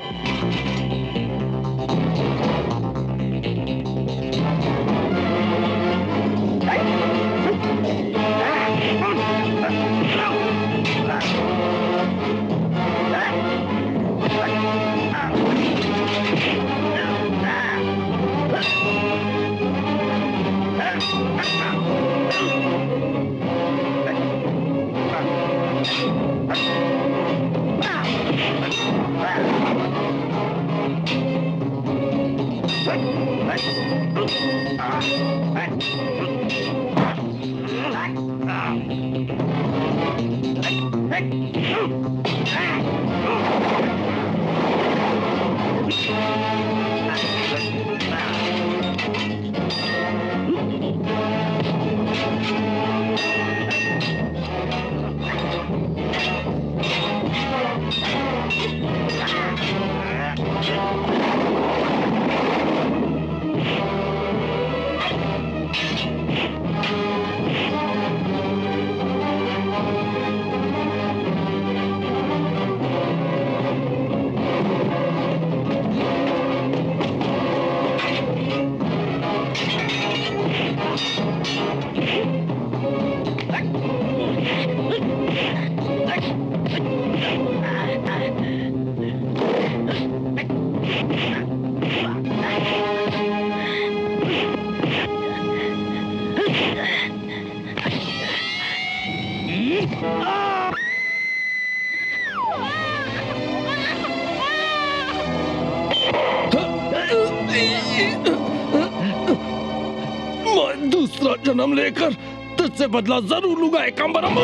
मैं दूसरा जन्म लेकर तुझसे बदला जरूर लूंगा एकाम्बरम।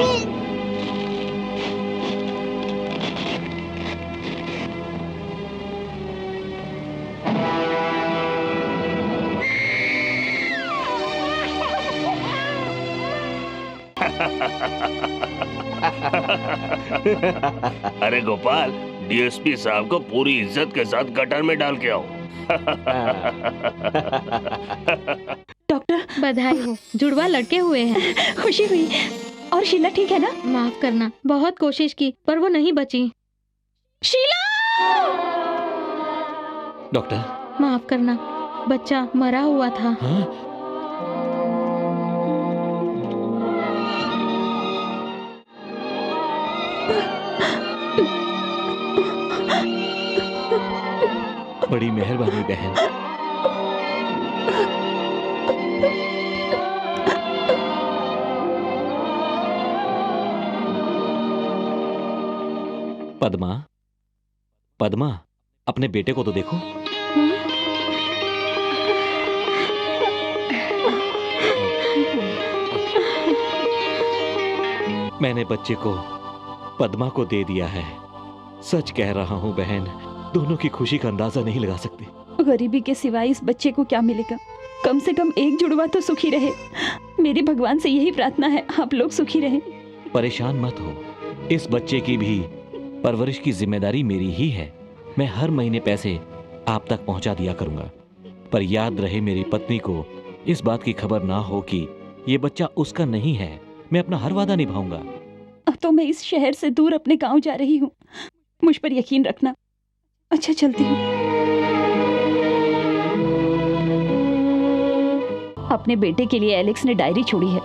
अरे गोपाल, डीएसपी साहब को पूरी इज्जत के साथ गटर में डाल के आओ। डॉक्टर बधाई हो, जुड़वा लड़के हुए हैं। खुशी हुई। और शीला ठीक है ना? माफ करना, बहुत कोशिश की पर वो नहीं बची। शीला! डॉक्टर माफ करना, बच्चा मरा हुआ था। हाँ? बड़ी मेहरबानी बहन। पद्मा, पद्मा, अपने बेटे को तो देखो। मैंने बच्चे को पद्मा को दे दिया है। सच कह रहा हूं बहन, दोनों की खुशी का अंदाजा नहीं लगा सकते। गरीबी के सिवाय इस बच्चे को क्या मिलेगा? कम से कम एक जुड़वा तो सुखी रहे। मेरी भगवान से यही प्रार्थना है, आप लोग सुखी रहें। परेशान मत हो, इस बच्चे की भी परवरिश की जिम्मेदारी मेरी ही है। मैं हर महीने पैसे आप तक पहुंचा दिया करूंगा, पर याद रहे मेरी पत्नी को इस बात की खबर ना हो कि ये बच्चा उसका नहीं है। मैं अपना हर वादा निभाऊंगा। अब तो मैं इस शहर से दूर अपने गांव जा रही हूँ, मुझ पर यकीन रखना। अच्छा, चलती हूँ। अपने बेटे के लिए एलेक्स ने डायरी छोड़ी है।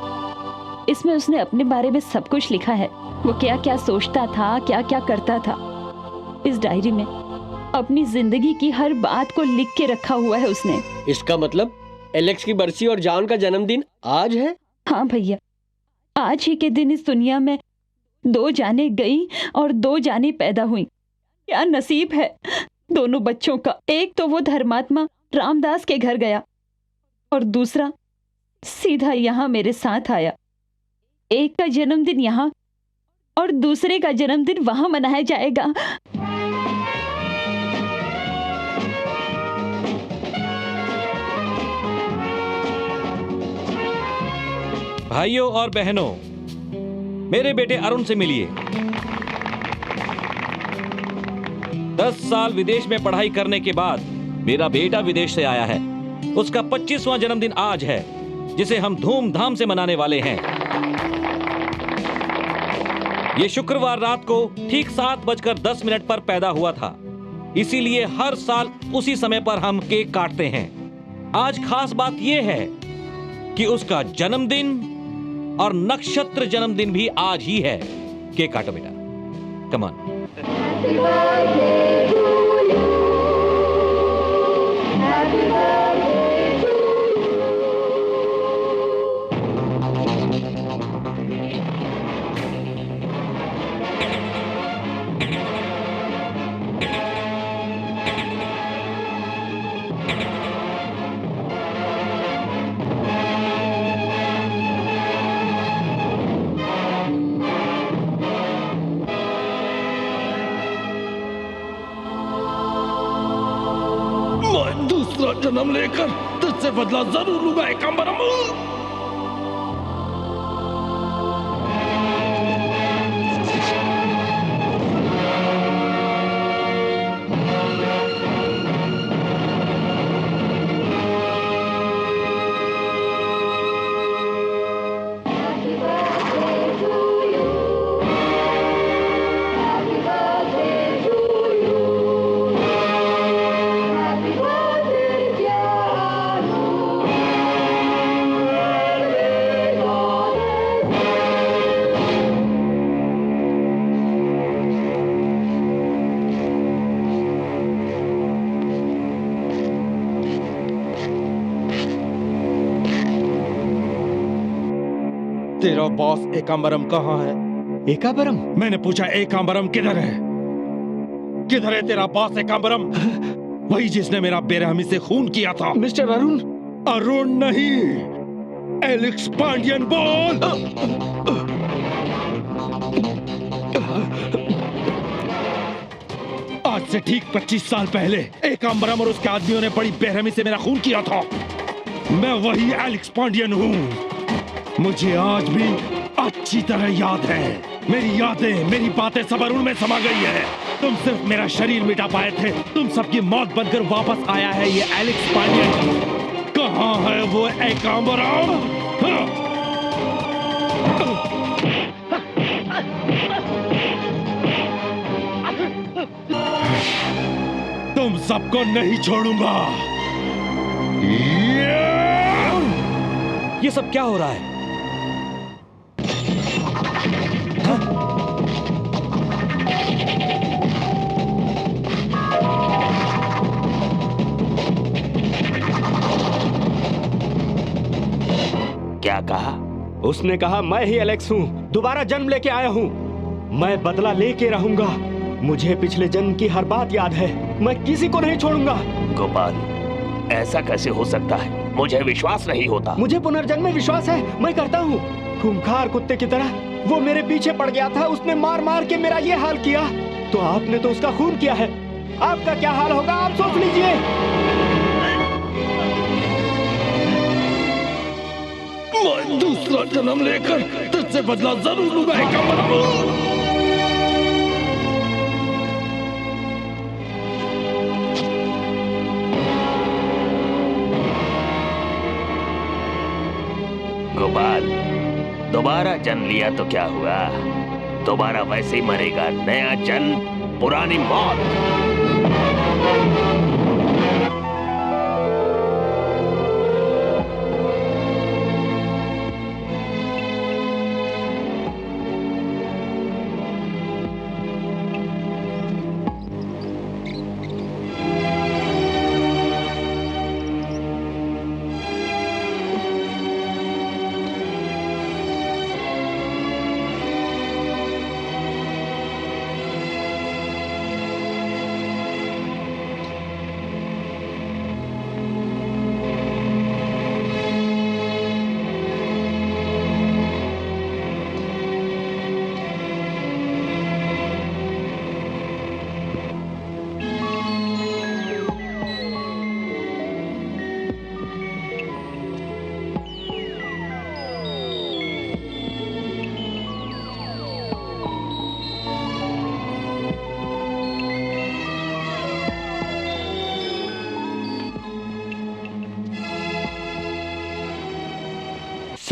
इसमें उसने अपने बारे में सब कुछ लिखा है, वो क्या क्या सोचता था, क्या क्या करता था। इस डायरी में अपनी जिंदगी की हर बात को लिख के रखा हुआ है उसने। इसका मतलब एलेक्स की बरसी और जॉन का जन्मदिन आज है? हाँ भैया, आज ही के दिन इस दुनिया में 2 जानें गई और 2 जानें पैदा हुई। क्या नसीब है दोनों बच्चों का। एक तो वो धर्मात्मा रामदास के घर गया और दूसरा सीधा यहाँ मेरे साथ आया। एक का जन्मदिन यहाँ और दूसरे का जन्मदिन वहां मनाया जाएगा। भाइयों और बहनों, मेरे बेटे अरुण से मिलिए। 10 साल विदेश में पढ़ाई करने के बाद मेरा बेटा विदेश से आया है। उसका 25वां जन्मदिन आज है, जिसे हम धूमधाम से मनाने वाले हैं। ये शुक्रवार रात को ठीक 7:10 पर पैदा हुआ था, इसीलिए हर साल उसी समय पर हम केक काटते हैं। आज खास बात यह है कि उसका जन्मदिन और नक्षत्र जन्मदिन भी आज ही है। केक काटो बेटा, कम ऑन। मैं दूसरा जन्म लेकर तुझसे बदला जरूर लूंगा एकांबरम। तेरा बॉस एकांबरम कहाँ है? एकांबरम? मैंने पूछा एकांबरम किधर है? किधर है तेरा बॉस एकांबरम? वही जिसने मेरा बेरहमी से खून किया था। मिस्टर अरुण? अरुण नहीं, एलेक्स पांडियन बोल। आज से ठीक 25 साल पहले एकांबरम और उसके आदमियों ने बड़ी बेरहमी से मेरा खून किया था। मैं वही एलेक्स पांडियन हूँ। मुझे आज भी अच्छी तरह याद है। मेरी यादें, मेरी बातें सब अरुण में समा गई है। तुम सिर्फ मेरा शरीर मिटा पाए थे, तुम सबकी मौत बनकर वापस आया है ये एलेक्स पांडियन। कहाँ है वो एकांबरम? तुम सबको नहीं छोड़ूंगा। ये सब क्या हो रहा है? क्या कहा? उसने कहा मैं ही एलेक्स हूँ, दोबारा जन्म लेके आया हूँ। मैं बदला लेके रहूंगा। मुझे पिछले जन्म की हर बात याद है। मैं किसी को नहीं छोड़ूंगा। गोपाल, ऐसा कैसे हो सकता है? मुझे विश्वास नहीं होता। मुझे पुनर्जन्म में विश्वास है, मैं करता हूँ। खूंखार कुत्ते की तरह वो मेरे पीछे पड़ गया था। उसने मार मार के मेरा ये हाल किया, तो आपने तो उसका खून किया है। आपका क्या हाल होगा आप सोच लीजिए। मैं दूसरा जन्म लेकर तुझसे बदला जरूर लूंगा एकांबरम। गोपाल, दोबारा जन्म लिया तो क्या हुआ? दोबारा वैसे ही मरेगा। नया जन्म, पुरानी मौत।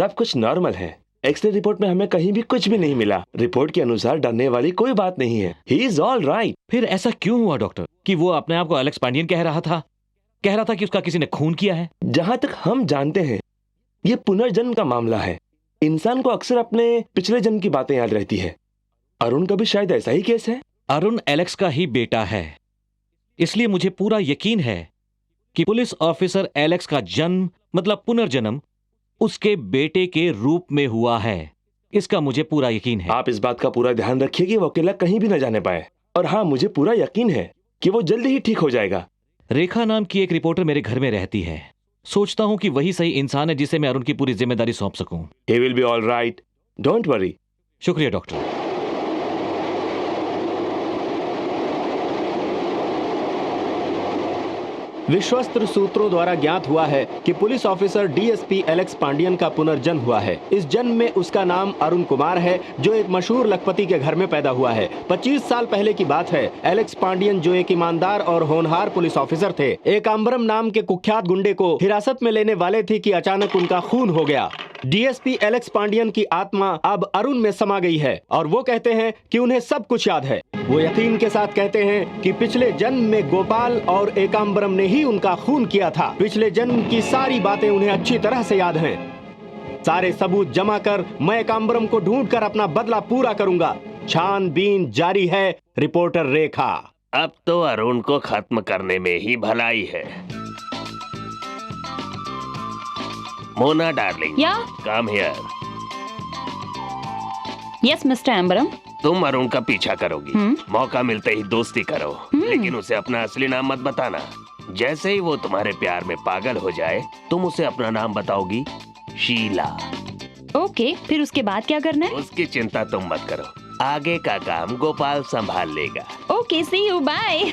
सब कुछ नॉर्मल है। एक्सरे रिपोर्ट में हमें कहीं भी कुछ भी नहीं मिला। रिपोर्ट के अनुसार डरने वाली कोई बात नहीं है। He is all right. फिर ऐसा क्यों हुआ डॉक्टर कि वो अपने आप को एलेक्स पांडियन कह रहा था कि उसका किसी ने खून किया है? जहां तक हम जानते हैं ये पुनर्जन्म का मामला है। इंसान को अक्सर अपने पिछले जन्म की बातें याद रहती है। अरुण का भी शायद ऐसा ही केस है। अरुण एलेक्स का ही बेटा है, इसलिए मुझे पूरा यकीन है कि पुलिस ऑफिसर एलेक्स का जन्म मतलब पुनर्जन्म उसके बेटे के रूप में हुआ है। इसका मुझे पूरा यकीन है। आप इस बात का पूरा ध्यान रखिए कि वो अकेला कहीं भी न जाने पाए। और हाँ, मुझे पूरा यकीन है कि वो जल्दी ही ठीक हो जाएगा। रेखा नाम की एक रिपोर्टर मेरे घर में रहती है। सोचता हूं कि वही सही इंसान है जिसे मैं अरुण की पूरी जिम्मेदारी सौंप सकूं। He will be all right. Don't worry. शुक्रिया डॉक्टर। विश्वस्त सूत्रों द्वारा ज्ञात हुआ है कि police officer DSP Alex Pandian का पुनर्जन्म हुआ है। इस जन्म में उसका नाम अरुण कुमार है, जो एक मशहूर लखपति के घर में पैदा हुआ है। 25 साल पहले की बात है। एलेक्स पांडियन, जो एक ईमानदार और होनहार पुलिस ऑफिसर थे, एक आम्बरम नाम के कुख्यात गुंडे को हिरासत में लेने वाले थे कि अचानक उनका खून हो गया। डीएसपी एलेक्स पांडियन की आत्मा अब अरुण में समा गई है और वो कहते हैं कि उन्हें सब कुछ याद है। वो यकीन के साथ कहते हैं कि पिछले जन्म में गोपाल और एकाम्बरम ने ही उनका खून किया था। पिछले जन्म की सारी बातें उन्हें अच्छी तरह से याद हैं। सारे सबूत जमा कर मैं एकाम्बरम को ढूंढकर अपना बदला पूरा करूंगा। छानबीन जारी है। रिपोर्टर रेखा। अब तो अरुण को खत्म करने में ही भलाई है। Mona darling, yeah come here. Yes mister Ambaram. तुम अरुण का पीछा करोगी। मौका मिलते ही दोस्ती करो, लेकिन उसे अपना असली नाम मत बताना। जैसे ही वो तुम्हारे प्यार में पागल हो जाए, तुम उसे अपना नाम बताओगी, शीला। ओके, फिर उसके बाद क्या करना है? उसकी चिंता तुम मत करो, आगे का काम गोपाल संभाल लेगा। Okay, see you, bye.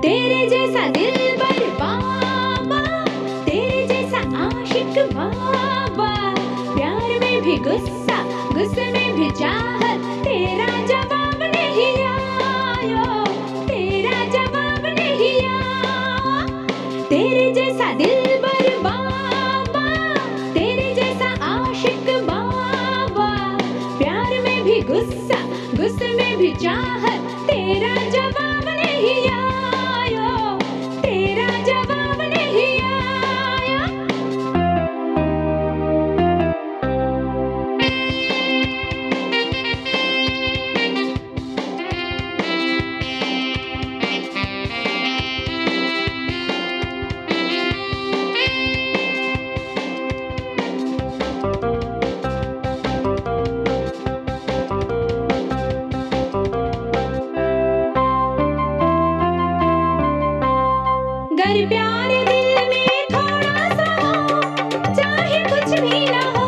तेरे जैसा दिलबर बाबा, तेरे जैसा आशिक बाबा, प्यार में भी गुस्सा, गुस्से में भी चाहत, तेरा जवाब नहीं आया, तेरा जवाब नहीं आया। तेरे जैसा दिलबर बाबा, तेरे जैसा आशिक बाबा, प्यार में भी गुस्सा, गुस्से में भी चाहत, तेरा जवाब नहीं आया। अगर प्यार दिल में थोड़ा सा हो, चाहे कुछ भी ना हो,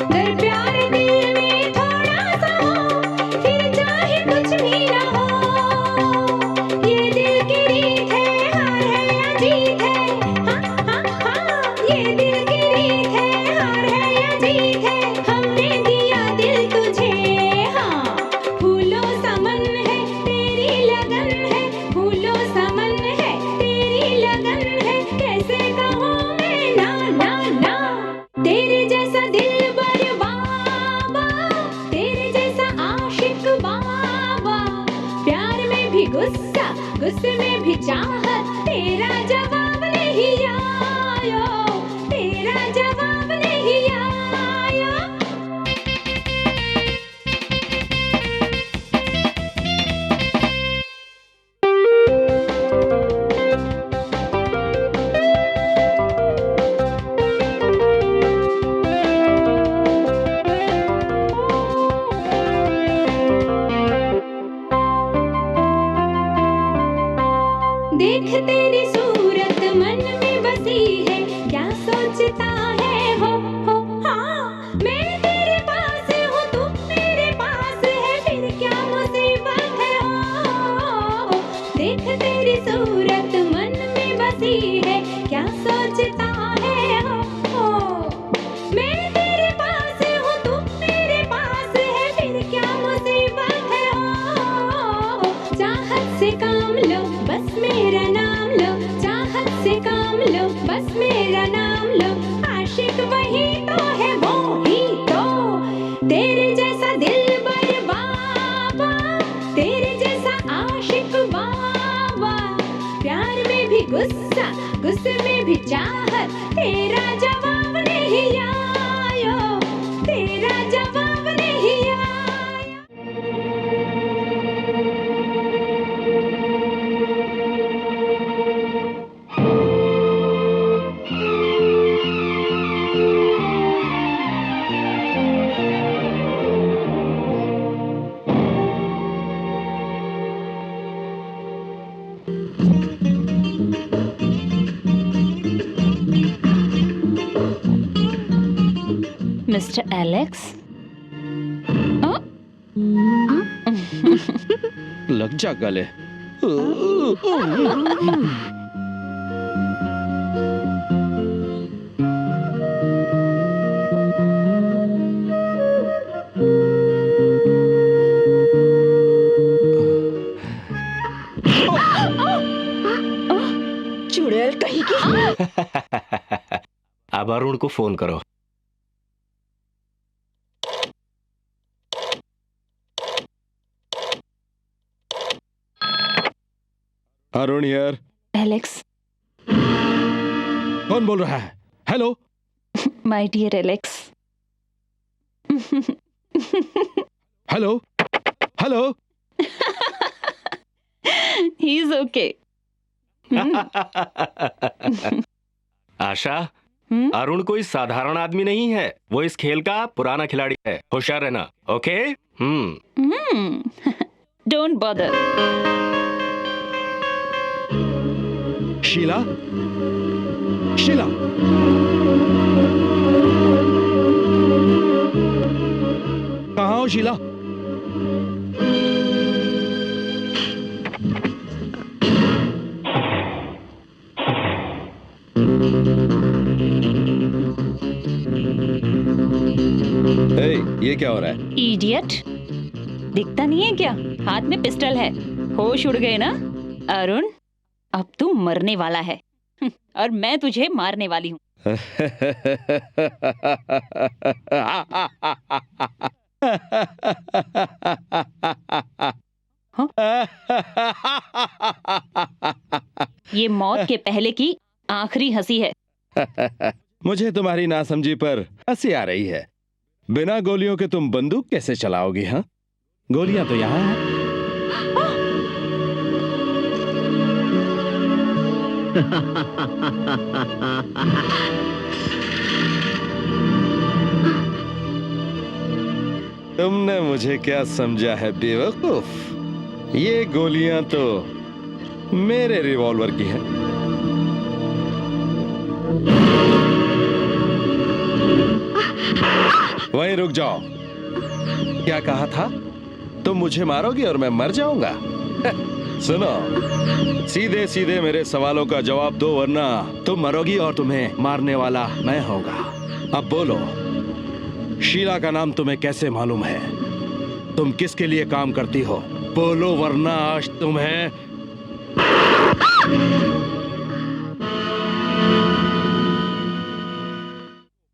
अगर प्यार दिल में थोड़ा सा हो, फिर चाहे कुछ भी ना हो। ये दिल की रीत है, हार है या जीत है, हाँ हाँ हाँ, ये दिल की रीत है, हार है या जीत है। हमने दिया दिल तुझे, हाँ, फूलों सा मन है, तेरी लगन है, फूलों सा मन है, लगन है, कैसे कहूँ मैं ना ना ना। तेरे जैसा दिलबर बाबा, तेरे जैसा आशिक बाबा, प्यार में भी गुस्सा, गुस्से में भी चाहत, तेरा जवाब नहीं आया, तेरा जवाब नहीं आया। देख तेरी सूरत मन में बसी है, क्या सोचता है हो हाँ। मैं तेरे पास हूँ, तू मेरे पास है, फिर क्या मुसीबत है हो। देख तेरी सूरत मन में बसी है, क्या सोचता है हो। मैं तेरे पास हूँ, तू मेरे पास है, फिर क्या मुसीबत है हो। बस मेरा नाम लो, आशिक वही तो है, वो ही तो। तेरे जैसा दिलबर बाबा, तेरे जैसा आशिक बाबा, प्यार में भी गुस्सा, गुस्से में भी चाहत, तेरा जवाब नहीं आया, तेरा जवाब नहीं आया। मिस्टर एलेक्स, लग जा गले। चुड़ैल कहीं की। अब अरुण को फोन करो। अरुण यार। एलेक्स। कौन बोल रहा है? Hello. My dear Alex. Hello hello. He is okay. Asha, Arun कोई साधारण आदमी नहीं है, वो इस खेल का पुराना खिलाड़ी है, होशियार रहना, okay? Don't bother. Sheela, Sheela, कहाँ हो शीला? ये क्या हो रहा है? इडियट, दिखता नहीं है क्या? हाथ में पिस्टल है। होश उड़ गए ना अरुण? अब तू मरने वाला है और मैं तुझे मारने वाली हूँ। ये मौत के पहले की आखिरी हंसी है। मुझे तुम्हारी नासमझी पर हंसी आ रही है। बिना गोलियों के तुम बंदूक कैसे चलाओगी? हाँ, गोलियां तो यहाँ हैं। तुमने मुझे क्या समझा है बेवकूफ? ये गोलियां तो मेरे रिवॉल्वर की हैं। वहीं रुक जाओ। क्या कहा था? तुम मुझे मारोगी और मैं मर जाऊंगा? सुनो, सीधे सीधे मेरे सवालों का जवाब दो, वरना तुम मरोगी और तुम्हें मारने वाला मैं होगा। अब बोलो, शीला का नाम तुम्हें कैसे मालूम है? तुम किसके लिए काम करती हो? बोलो, वरना आज तुम्हें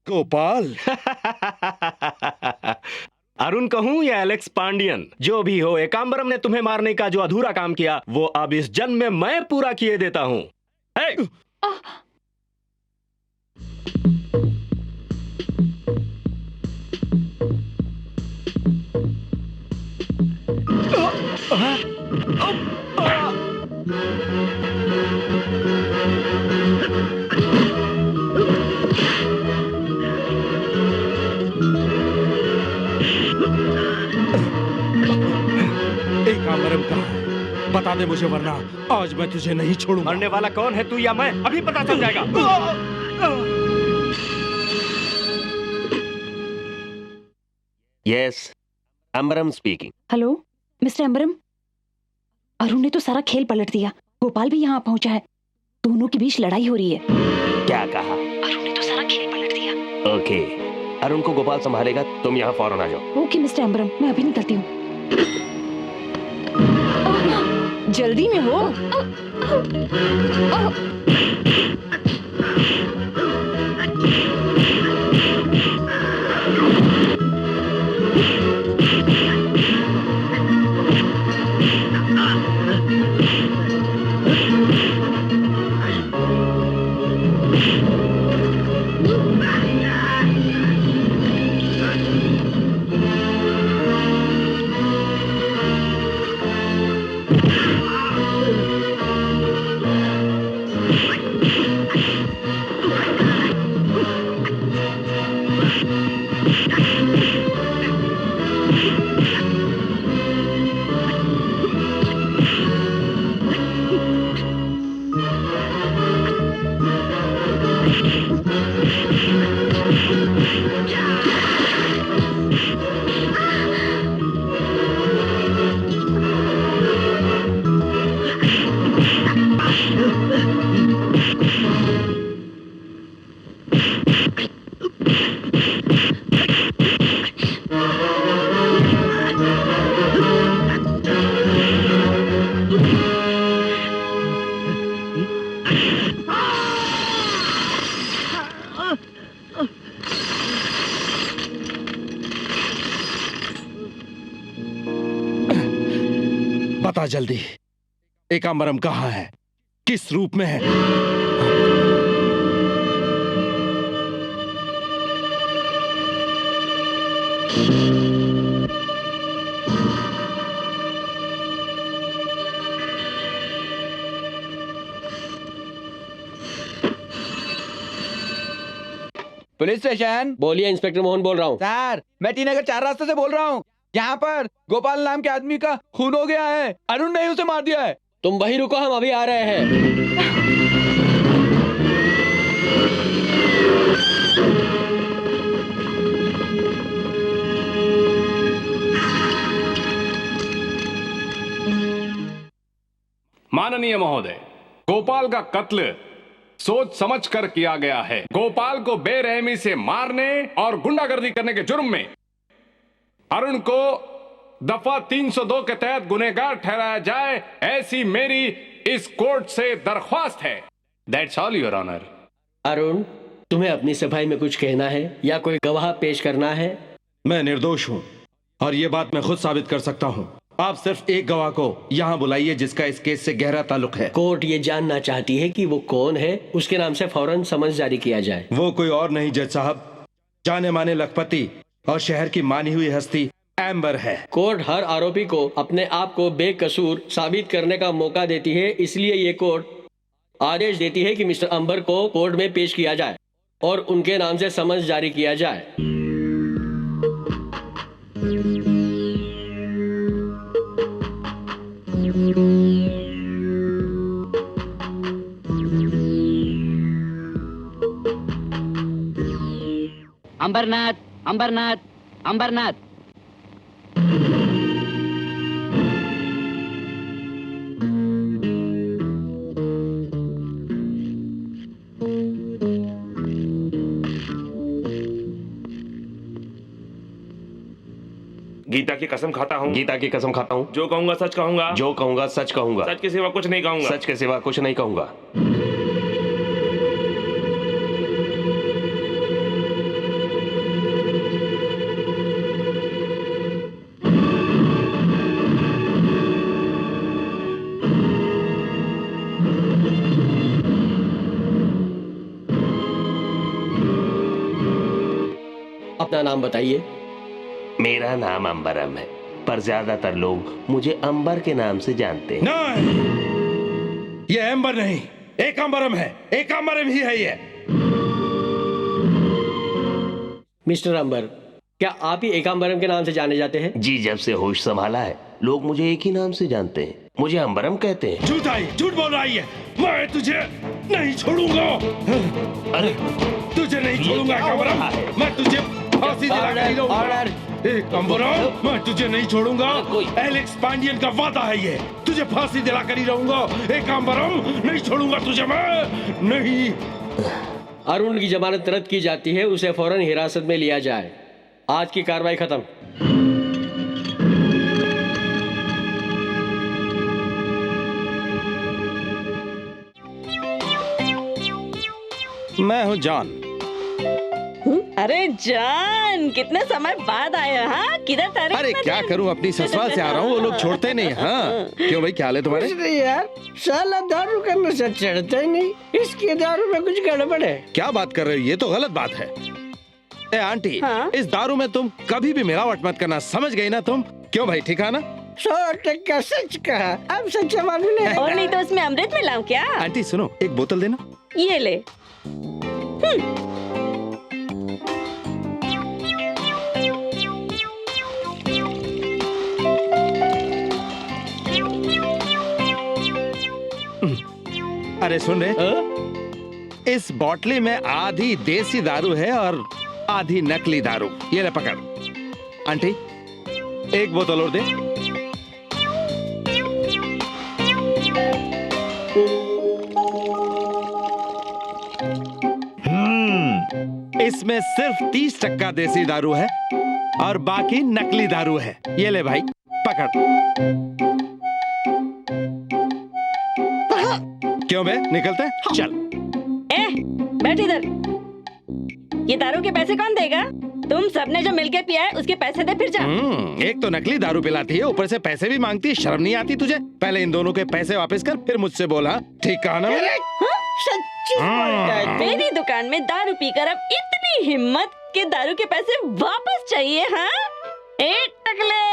गोपाल। अरुण कहूं या एलेक्स पांडियन, जो भी हो, एकांबरम ने तुम्हें मारने का जो अधूरा काम किया वो अब इस जन्म में मैं पूरा किए देता हूं। एकांबरम कहाँ है? बता दे मुझे, वरना आज मैं तुझे नहीं छोड़ूंगा। मरने वाला कौन है, तू या मैं? अभी पता चल जाएगा। Yes, Ambaram speaking. Hello mister Ambaram, Arun ने तो सारा खेल पलट दिया। गोपाल भी यहाँ पहुँचा है। दोनों के बीच लड़ाई हो रही है। क्या कहा? अरुण ने तो सारा खेल पलट दिया। ओके, अरुण को गोपाल संभालेगा, तुम यहाँ फौरन आ जाओ। ओके मिस्टर अंबरम, मैं अभी निकलती हूँ। जल्दी में हो। बता जल्दी, एकांबरम कहाँ है, किस रूप में है? Police station. बोलिए, इंस्पेक्टर मोहन बोल रहा हूँ। सर, मैं टी नगर 4 रास्ते से बोल रहा हूँ। यहाँ पर गोपाल नाम के आदमी का खून हो गया है। अरुण ने उसे मार दिया है। तुम वहीं रुको, हम अभी आ रहे हैं। माननीय महोदय, गोपाल का कत्ल सोच समझ कर किया गया है। गोपाल को बेरहमी से मारने और गुंडागर्दी करने के जुर्म में अरुण को दफा 302 के तहत गुनहगार ठहराया जाए, ऐसी मेरी इस कोर्ट से दरख्वास्त है। That's all your honour. Arun, तुम्हें अपनी सफाई में कुछ कहना है या कोई गवाह पेश करना है? मैं निर्दोष हूँ और ये बात मैं खुद साबित कर सकता हूँ। आप सिर्फ एक गवाह को यहाँ बुलाइए जिसका इस केस से गहरा ताल्लुक है। कोर्ट ये जानना चाहती है कि वो कौन है, उसके नाम से फौरन समन जारी किया जाए। वो कोई और नहीं जज साहब, जाने माने लखपति और शहर की मानी हुई हस्ती एम्बर है। कोर्ट हर आरोपी को अपने आप को बेकसूर साबित करने का मौका देती है, इसलिए ये कोर्ट आदेश देती है कि मिस्टर अंबर को कोर्ट में पेश किया जाए और उनके नाम से समन जारी किया जाए। अंबरनाथ, अंबरनाथ, अंबरनाथ। गीता की कसम खाता हूँ, गीता की कसम खाता हूँ, जो कहूँगा सच कहूँगा, जो कहूँगा सच कहूँगा, सच के सिवा कुछ नहीं कहूँगा, सच के सिवा कुछ नहीं कहूँगा। अपना नाम बताइए। मेरा नाम अंबरम है, पर ज्यादातर लोग मुझे अंबर के नाम से जानते हैं। नहीं, ये एम्बर नहीं, एकांबरम है। एकांबरम ही है ये। मिस्टर अंबर, क्या आप ही एकांबरम के नाम से जाने जाते हैं? जी, जब से होश संभाला है लोग मुझे एक ही नाम से जानते हैं, मुझे अंबरम कहते हैं। झूठ बोल रही है। मैं तुझे नहीं छोड़ूंगा। अरे तुझे नहीं छोड़ूंगा एकांबरम, मैं तुझे फांसी दिलाकर ही रहूंगा। एकांबरम, मैं तुझे नहीं छोड़ूंगा। एलेक्स पांडियन का वादा है ये, तुझे फांसी दिलाकर ही रहूंगा। एकांबरम, नहीं छोड़ूंगा तुझे मैं, नहीं। अरुण की जमानत रद्द की जाती है, उसे फौरन हिरासत में लिया जाए। आज की कार्रवाई खत्म। मैं हूँ जॉन। अरे जान, कितने समय बाद आए। हाँ, किधर था? अरे क्या करूँ, अपनी ससुराल से आ रहा हूँ, वो लोग छोड़ते नहीं। हाँ, क्यों भाई, क्या हाल है तुम्हारे? कुछ नहीं यार, साला दारू का नशा चढ़ता ही नहीं। इसके दारू में कुछ गड़बड़ है। क्या बात कर रहे हो, ये तो गलत बात है। ए आंटी, हाँ? इस दारू में तुम कभी भी मिलावट मत करना, समझ गई ना तुम? क्यों भाई, ठीक है ना? 100% सच कहा। अब सच्चा मालूम है। और नहीं तो उसमें अमृत मिलाऊं क्या? आंटी सुनो, एक बोतल देना। ये ले। अरे सुन रहे, इस बोतली में आधी देसी दारू है और आधी नकली दारू। ये ले पकड़। आंटी, एक बोतल और दे। इसमें सिर्फ 30% देसी दारू है और बाकी नकली दारू है। ये ले भाई, पकड़। क्यों बे, निकलते हैं? चल। बैठ इधर। ये दारू के पैसे कौन देगा? तुम सबने जो मिलके पिया है उसके पैसे दे फिर जा। एक तो नकली दारू पिलाती है, ऊपर से पैसे भी मांगती है। शर्म नहीं आती तुझे? पहले इन दोनों के पैसे वापस कर, फिर मुझसे बोला। ठीक कहा ना मैंने? सच्ची बोलता है। मेरी दुकान में दारू पीकर अब इतनी हिम्मत के दारू के पैसे वापस चाहिए? हाँ, एक टकले।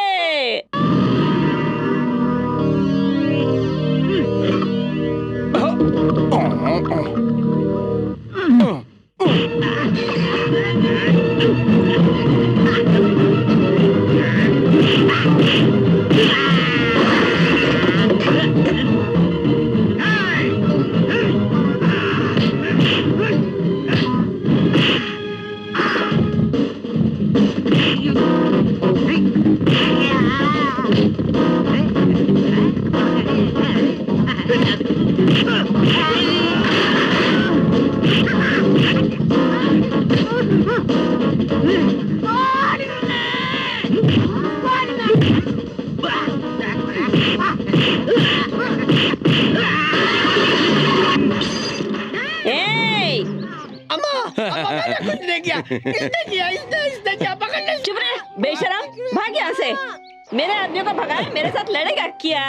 चुप रहे बेशरम, भाग यहाँ से। मेरे आदमियों को भगाए, मेरे साथ लड़ेगा क्या?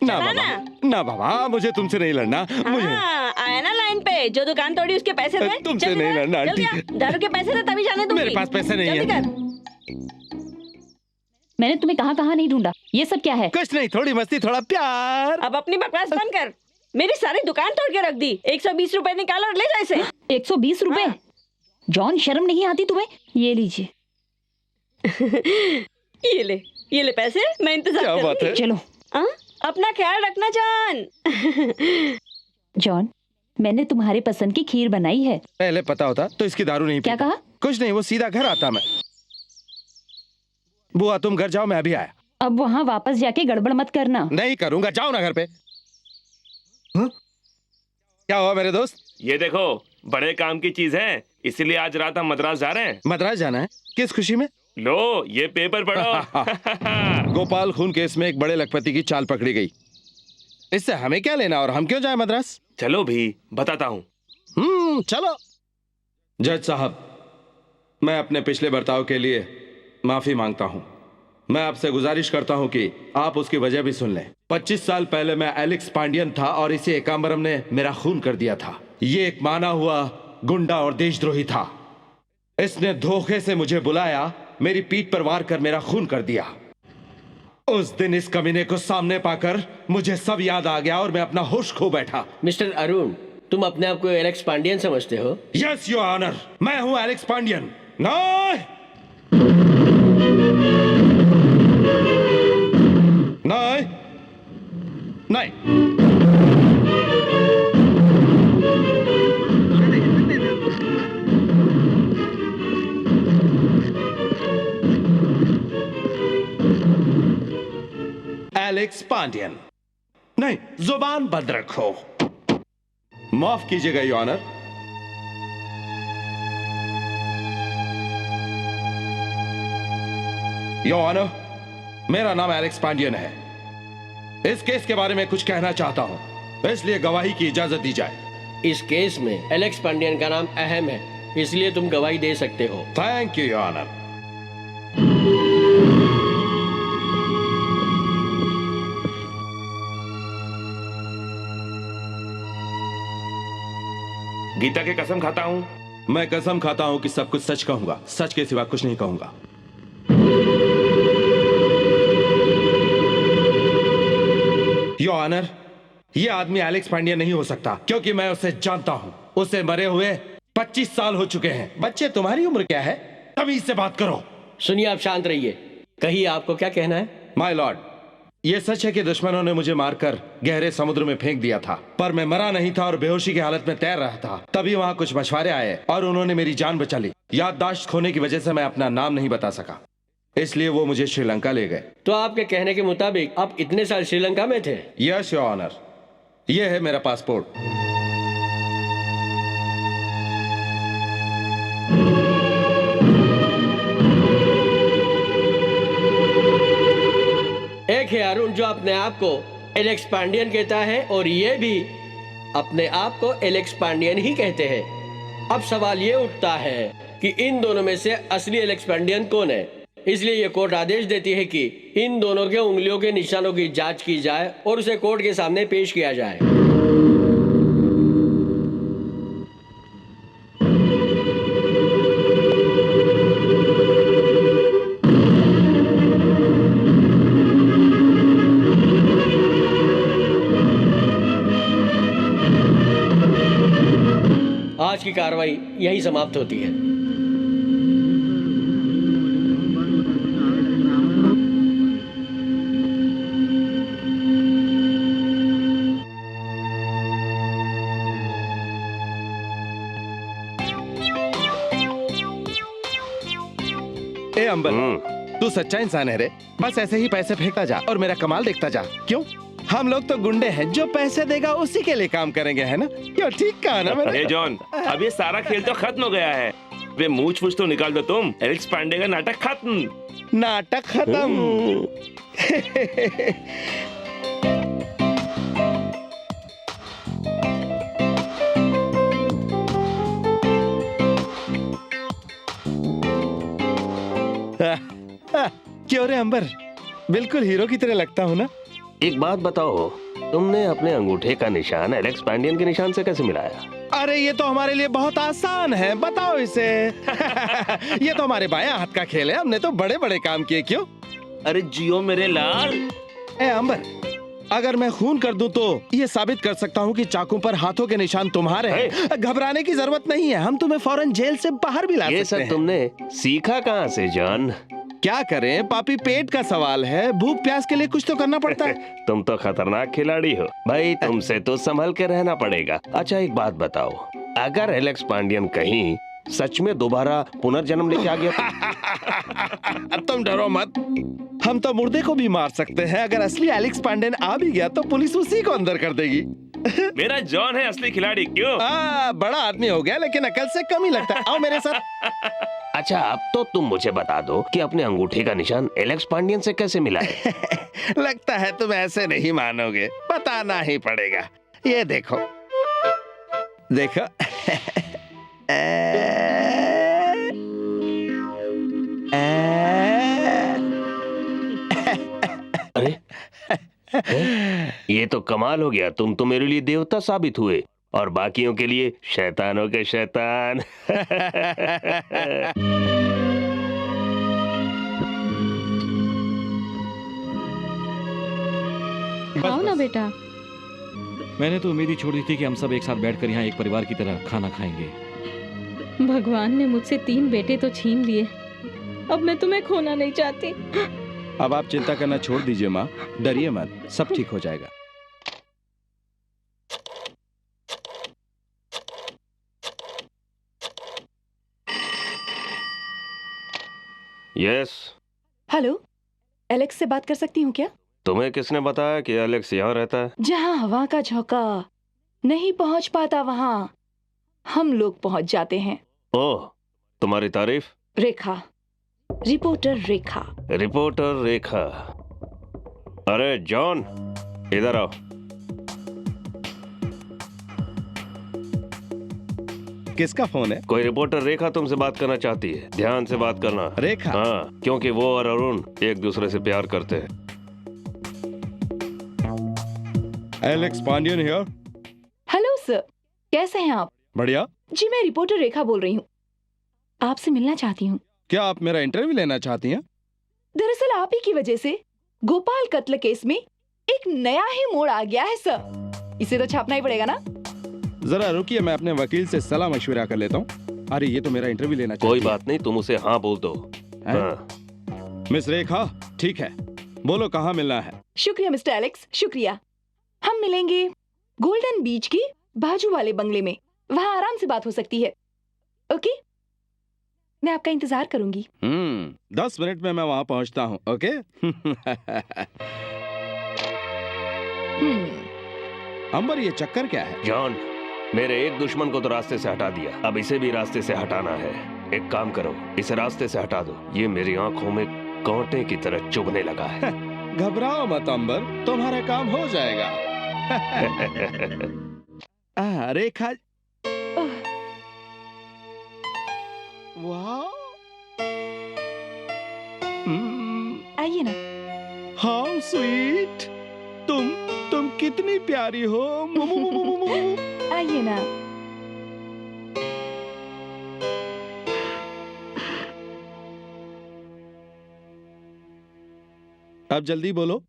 ना बाबा, ना बाबा, मुझे तुमसे नहीं लड़ना। मुझे आया ना लाइन पे, जो दुकान तोड़ी उसके पैसे दे। तुमसे नहीं लड़ना। दारू के पैसे दे तभी जाने दूंगी। मेरे पास पैसे नहीं है। मैंने तुम्हें कहाँ नहीं ढूंढा। ये सब क्या है? कुछ नहीं, थोड़ी मस्ती, थोड़ा प्यार। अब अपनी बकवास बंद कर। मेरी सारी दुकान तोड़ के रख दी। 120 रुपए निकाल और ले जा इसे। 120 रुपए? जॉन, शर्म नहीं आती तुम्हें? ये लीजिए। ये ले पैसे, मैं इंतजार क्या बात है? चलो। अपना ख्याल रखना जॉन। जॉन, मैंने तुम्हारे पसंद की खीर बनाई है। पहले पता होता तो इसकी दारू नहीं क्या कहा? कुछ नहीं, वो सीधा घर आता। मैं बुआ तुम घर जाओ, मैं अभी आया। अब वहाँ वापस जाके गड़बड़ मत करना। नहीं करूंगा, जाओ ना घर पे। क्या हुआ मेरे दोस्त? ये देखो, बड़े काम की चीज है, इसीलिए आज रात हम मद्रास जा रहे हैं। मद्रास जाना है? किस खुशी में? लो, ये पेपर पढ़ो। गोपाल खून केस में एक बड़े लखपति की चाल पकड़ी गई। इससे हमें क्या लेना और हम क्यों जाए मद्रास? चलो भी बताता हूँ। चलो। जज साहब, मैं अपने पिछले बर्ताव के लिए माफी मांगता हूँ। मैं आपसे गुजारिश करता हूँ कि आप उसकी वजह भी सुन लें। 25 साल पहले मैं एलेक्स पांडियन था और इसे एकांबरम ने मेरा खून कर दिया था। ये एक माना हुआ गुंडा और देशद्रोही था। इसने धोखे से मुझे बुलाया, मेरी पीठ पर वार कर मेरा खून कर दिया। उस दिन इस कमीने को सामने पाकर मुझे सब याद आ गया और मैं अपना होश खो बैठा। मिस्टर अरुण, तुम अपने आप को एलेक्स पांडियन समझते हो? यस योर ऑनर, मैं हूं एलेक्स पांडियन। नहीं नहीं नहीं। एलेक्स पांडियन नहीं, जुबान बंद रखो। माफ कीजिएगा योर ऑनर। योर ऑनर, मेरा नाम एलेक्स पांडियन है। इस केस के बारे में कुछ कहना चाहता हूं, इसलिए गवाही की इजाजत दी जाए। इस केस में एलेक्स पांडियन का नाम अहम है, इसलिए तुम गवाही दे सकते हो। Thank you your honour. Gita की कसम खाता हूँ। मैं कसम खाता हूं कि सब कुछ सच कहूंगा, सच के सिवा कुछ नहीं कहूंगा। योर ऑनर, ये आदमी एलेक्स पांडियन नहीं हो सकता, क्योंकि मैं उसे जानता हूं। उसे मरे हुए 25 साल हो चुके हैं। बच्चे, तुम्हारी उम्र क्या है? तमीज से बात करो। सुनिए, आप शांत रहिए। कहिए, आपको क्या कहना है? माय लॉर्ड, ये सच है कि दुश्मनों ने मुझे मारकर गहरे समुद्र में फेंक दिया था, पर मैं मरा नहीं था और बेहोशी की हालत में तैर रहा था। तभी वहाँ कुछ मछुआरे आए और उन्होंने मेरी जान बचा ली। याददाश्त खोने की वजह से मैं अपना नाम नहीं बता सका, इसलिए वो मुझे श्रीलंका ले गए। तो आपके कहने के मुताबिक आप इतने साल श्रीलंका में थे? यस योर ऑनर, ये है मेरा पासपोर्ट। एक है अरुण जो अपने आप को एलेक्स पांडियन कहता है, और ये भी अपने आप को एलेक्स पांडियन ही कहते हैं। अब सवाल ये उठता है कि इन दोनों में से असली एलेक्स पांडियन कौन है। इसलिए ये कोर्ट आदेश देती है कि इन दोनों के उंगलियों के निशानों की जांच की जाए और उसे कोर्ट के सामने पेश किया जाए। आज की कार्रवाई यही समाप्त होती है। ए अंबर, तू सच्चा इंसान है रे। बस ऐसे ही पैसे फेंकता जा और मेरा कमाल देखता जा। क्यों? हम लोग तो गुंडे हैं, जो पैसे देगा उसी के लिए काम करेंगे, है ना? क्यों? ठीक कहा ना मैंने? ए जॉन, अब ये सारा खेल तो खत्म हो गया है। वे मूछ फूछ तो निकाल दो तुम। एलेक्स पांडे का नाटक खत्म। नाटक खत्म। क्यों रे अंबर, बिल्कुल हीरो की तरह लगता हूँ ना? एक बात बताओ, तुमने अपने अंगूठे का निशान एलेक्स पांडियन के निशान से कैसे मिलाया? अरे ये तो हमारे लिए बहुत आसान है, बताओ इसे। ये तो हमारे बायां हाथ का खेल है, हमने तो बड़े बड़े काम किए। क्यों? अरे जियो मेरे लाल। ए अंबर, अगर मैं खून कर दूं तो ये साबित कर सकता हूँ कि चाकू पर हाथों के निशान तुम्हारे हैं। घबराने की जरूरत नहीं है, हम तुम्हें फौरन जेल से बाहर भी ला सकते हैं। ये सब तुमने सीखा कहाँ से जॉन? क्या करें पापी, पेट का सवाल है, भूख प्यास के लिए कुछ तो करना पड़ता है। तुम तो खतरनाक खिलाड़ी हो भाई, तुमसे तो संभल के रहना पड़ेगा। अच्छा एक बात बताओ, अगर एलेक्स पांडियन कहीं सच में दोबारा पुनर्जन्म लेके आ गया तुम डरो मत, हम तो मुर्दे को भी मार सकते हैं। अगर असली एलेक्स पांडियन आ भी गया तो पुलिस उसी को अंदर कर देगी। मेरा जॉन है असली खिलाड़ी। क्यों? बड़ा आदमी हो गया लेकिन अकल से कम ही लगता है। आओ मेरे साथ। अच्छा अब तो तुम मुझे बता दो कि अपने अंगूठे का निशान एलेक्स पांडियन से कैसे मिला है? लगता है तुम ऐसे नहीं मानोगे, बताना ही पड़ेगा। ये देखो देखो। अरे ये तो कमाल हो गया, तुम तो मेरे लिए देवता साबित हुए और बाकियों के लिए शैतानों के शैतान। आओ ना बेटा। मैंने तो उम्मीद ही छोड़ दी थी कि हम सब एक साथ बैठकर यहाँ एक परिवार की तरह खाना खाएंगे। भगवान ने मुझसे 3 बेटे तो छीन लिए, अब मैं तुम्हें खोना नहीं चाहती। अब आप चिंता करना छोड़ दीजिए माँ, डरिए मत, सब ठीक हो जाएगा। यस। हेलो, एलेक्स से बात कर सकती हूँ क्या? तुम्हें किसने बताया कि एलेक्स यहाँ रहता है? जहाँ हवा का झोंका नहीं पहुँच पाता वहाँ हम लोग पहुँच जाते हैं। ओह, तुम्हारी तारीफ। रेखा, रिपोर्टर रेखा। रिपोर्टर रेखा। अरे जॉन, इधर आओ। किसका फोन है? कोई रिपोर्टर रेखा तुमसे बात करना चाहती है, ध्यान से बात करना। रेखा? हाँ, क्योंकि वो और अरुण एक दूसरे से प्यार करते हैं। Alex Pandian here. Hello sir, कैसे हैं आप? बढ़िया जी, मैं रिपोर्टर रेखा बोल रही हूँ, आपसे मिलना चाहती हूँ। क्या आप मेरा इंटरव्यू लेना चाहती हैं? दरअसल आप ही की वजह से गोपाल कत्ल केस में एक नया ही मोड़ आ गया है सर, इसे तो छापना ही पड़ेगा ना। जरा रुकिए, मैं अपने वकील से सलाह मशविरा कर लेता हूँ। अरे ये तो मेरा इंटरव्यू लेना कोई बात नहीं, तुम उसे हाँ बोल दो। हाँ। मिस रेखा, ठीक है, बोलो कहाँ मिलना है? शुक्रिया मिस्टर एलेक्स, शुक्रिया। हम मिलेंगे गोल्डन बीच की बाजू वाले बंगले में, वहाँ आराम से बात हो सकती है। ओके, मैं आपका इंतजार करूंगी। 10 मिनट में मैं वहाँ पहुँचता हूँ। ओके। अंबर, ये चक्कर क्या है? जॉन, मेरे एक दुश्मन को तो रास्ते से हटा दिया, अब इसे भी रास्ते से हटाना है। एक काम करो, इसे रास्ते से हटा दो, ये मेरी आंखों में कांटे की तरह चुभने लगा है। घबराओ मत अंबर, तुम्हारा काम हो जाएगा। रेखा, वाह, आइए ना। How sweet. तुम कितनी प्यारी हो। आइए ना। अब जल्दी बोलो,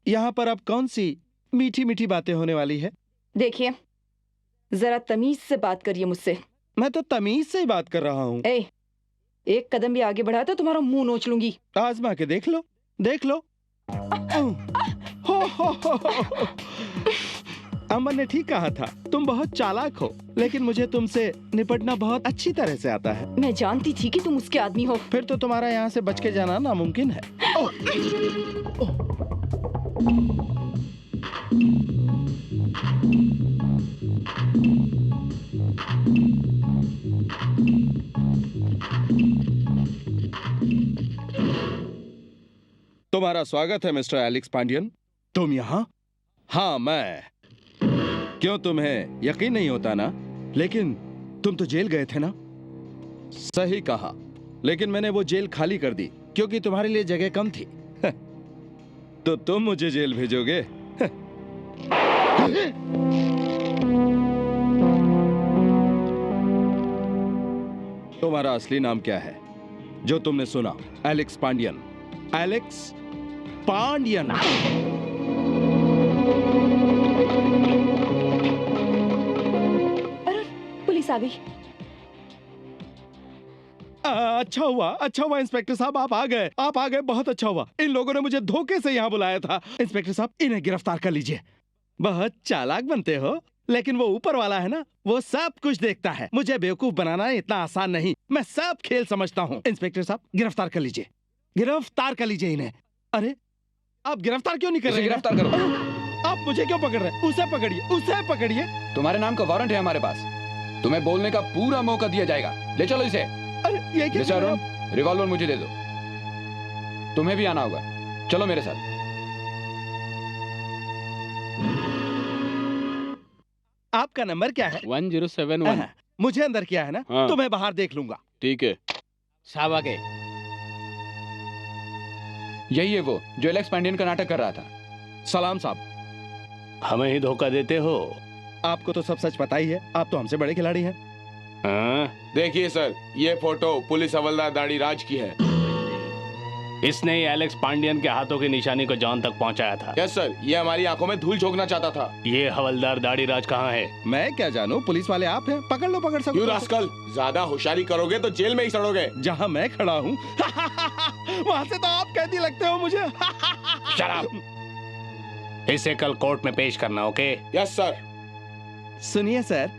यहाँ पर अब कौन सी मीठी मीठी बातें होने वाली है? देखिए, जरा तमीज से बात करिए मुझसे। मैं तो तमीज से ही बात कर रहा हूँ। एक कदम भी आगे बढ़ा तो तुम्हारा मुंह नोच लूंगी। आजमा के देख लो, देख लो। अमन ने ठीक कहा था, तुम बहुत चालाक हो, लेकिन मुझे तुमसे निपटना बहुत अच्छी तरह से आता है। मैं जानती थी कि तुम उसके आदमी हो। फिर तो तुम्हारा यहाँ से बच के जाना नामुमकिन है। तुम्हारा स्वागत है मिस्टर एलेक्स पांडियन। तुम यहाँ? हाँ, मैं। क्यों, तुम्हें यकीन नहीं होता ना? लेकिन तुम तो जेल गए थे ना? सही कहा, लेकिन मैंने वो जेल खाली कर दी क्योंकि तुम्हारे लिए जगह कम थी। तो तुम मुझे जेल भेजोगे? तुम्हारा असली नाम क्या है जो तुमने सुना? Alex Pandian. Alex Pandian. Police आ गई। अच्छा हुआ इंस्पेक्टर साहब, आप आ गए, बहुत अच्छा हुआ। इन लोगों ने मुझे धोखे से यहाँ बुलाया था। इंस्पेक्टर साहब, इन्हें गिरफ्तार कर लीजिए। बहुत चालाक बनते हो, लेकिन वो ऊपर वाला है ना, वो सब कुछ देखता है। मुझे बेवकूफ बनाना इतना आसान नहीं, मैं सब खेल समझता हूँ। इंस्पेक्टर साहब, गिरफ्तार कर लीजिए, गिरफ्तार कर लीजिए इन्हें। अरे, आप गिरफ्तार क्यों नहीं कर रहे? गिरफ्तार करो। आप मुझे क्यों पकड़ रहे हैं? उसे पकड़िए, उसे पकड़िए। तुम्हारे नाम का वारंट है हमारे पास, तुम्हें बोलने का पूरा मौका दिया जाएगा। ले चलो इसे। अरे, ये क्या? रिवॉल्वर मुझे दे दो। तुम्हें भी आना होगा, चलो मेरे साथ। आपका नंबर क्या है? 1071। मुझे अंदर किया है ना? हाँ। तो मैं बाहर देख लूंगा। ठीक है। साहब आगे। यही है वो जो एलेक्स पांडियन का नाटक कर रहा था। सलाम साहब। हमें ही धोखा देते हो। आपको तो सब सच पता ही है, आप तो हमसे बड़े खिलाड़ी हैं। देखिए सर, ये फोटो पुलिस हवलदार दाढ़ी राज की है। इसने ही एलेक्स पांडियन के हाथों की निशानी को जान तक पहुंचाया था। यस सर, ये हमारी आंखों में धूल झोंकना चाहता था। ये हवलदार दाढ़ी राज कहाँ है? मैं क्या जानूं, पुलिस वाले आप हैं, पकड़ लो, पकड़ सको। यू रास्कल, ज्यादा होशियारी करोगे तो जेल में ही सड़ोगे। जहाँ मैं खड़ा हूँ वहाँ से तो आप कैदी लगते हो मुझे। शराब। इसे कल कोर्ट में पेश करना, ओके? Yes sir. सुनिए सर,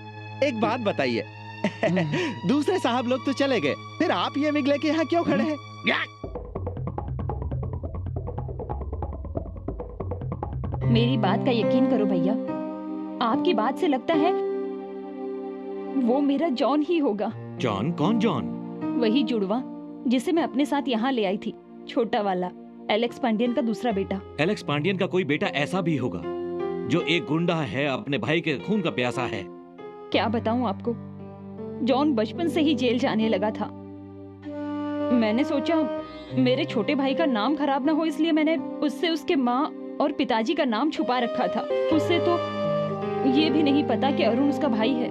एक बात बताइए। दूसरे साहब लोग तो चले गए, फिर आप ये मिगले के यहाँ क्यों खड़े हैं? मेरी बात का यकीन करो भैया, आपकी बात से लगता है वो मेरा जॉन ही होगा। जॉन? कौन जॉन? वही जुड़वा जिसे मैं अपने साथ यहाँ ले आई थी, छोटा वाला, एलेक्स पांडियन का दूसरा बेटा। एलेक्स पांडियन का कोई बेटा ऐसा भी होगा जो एक गुंडा है, अपने भाई के खून का प्यासा है। क्या बताऊं आपको, जॉन बचपन से ही जेल जाने लगा था। मैंने सोचा मेरे छोटे भाई का नाम खराब ना हो, इसलिए मैंने उससे उसके माँ और पिताजी का नाम छुपा रखा था। उसे तो ये भी नहीं पता कि अरुण उसका भाई है।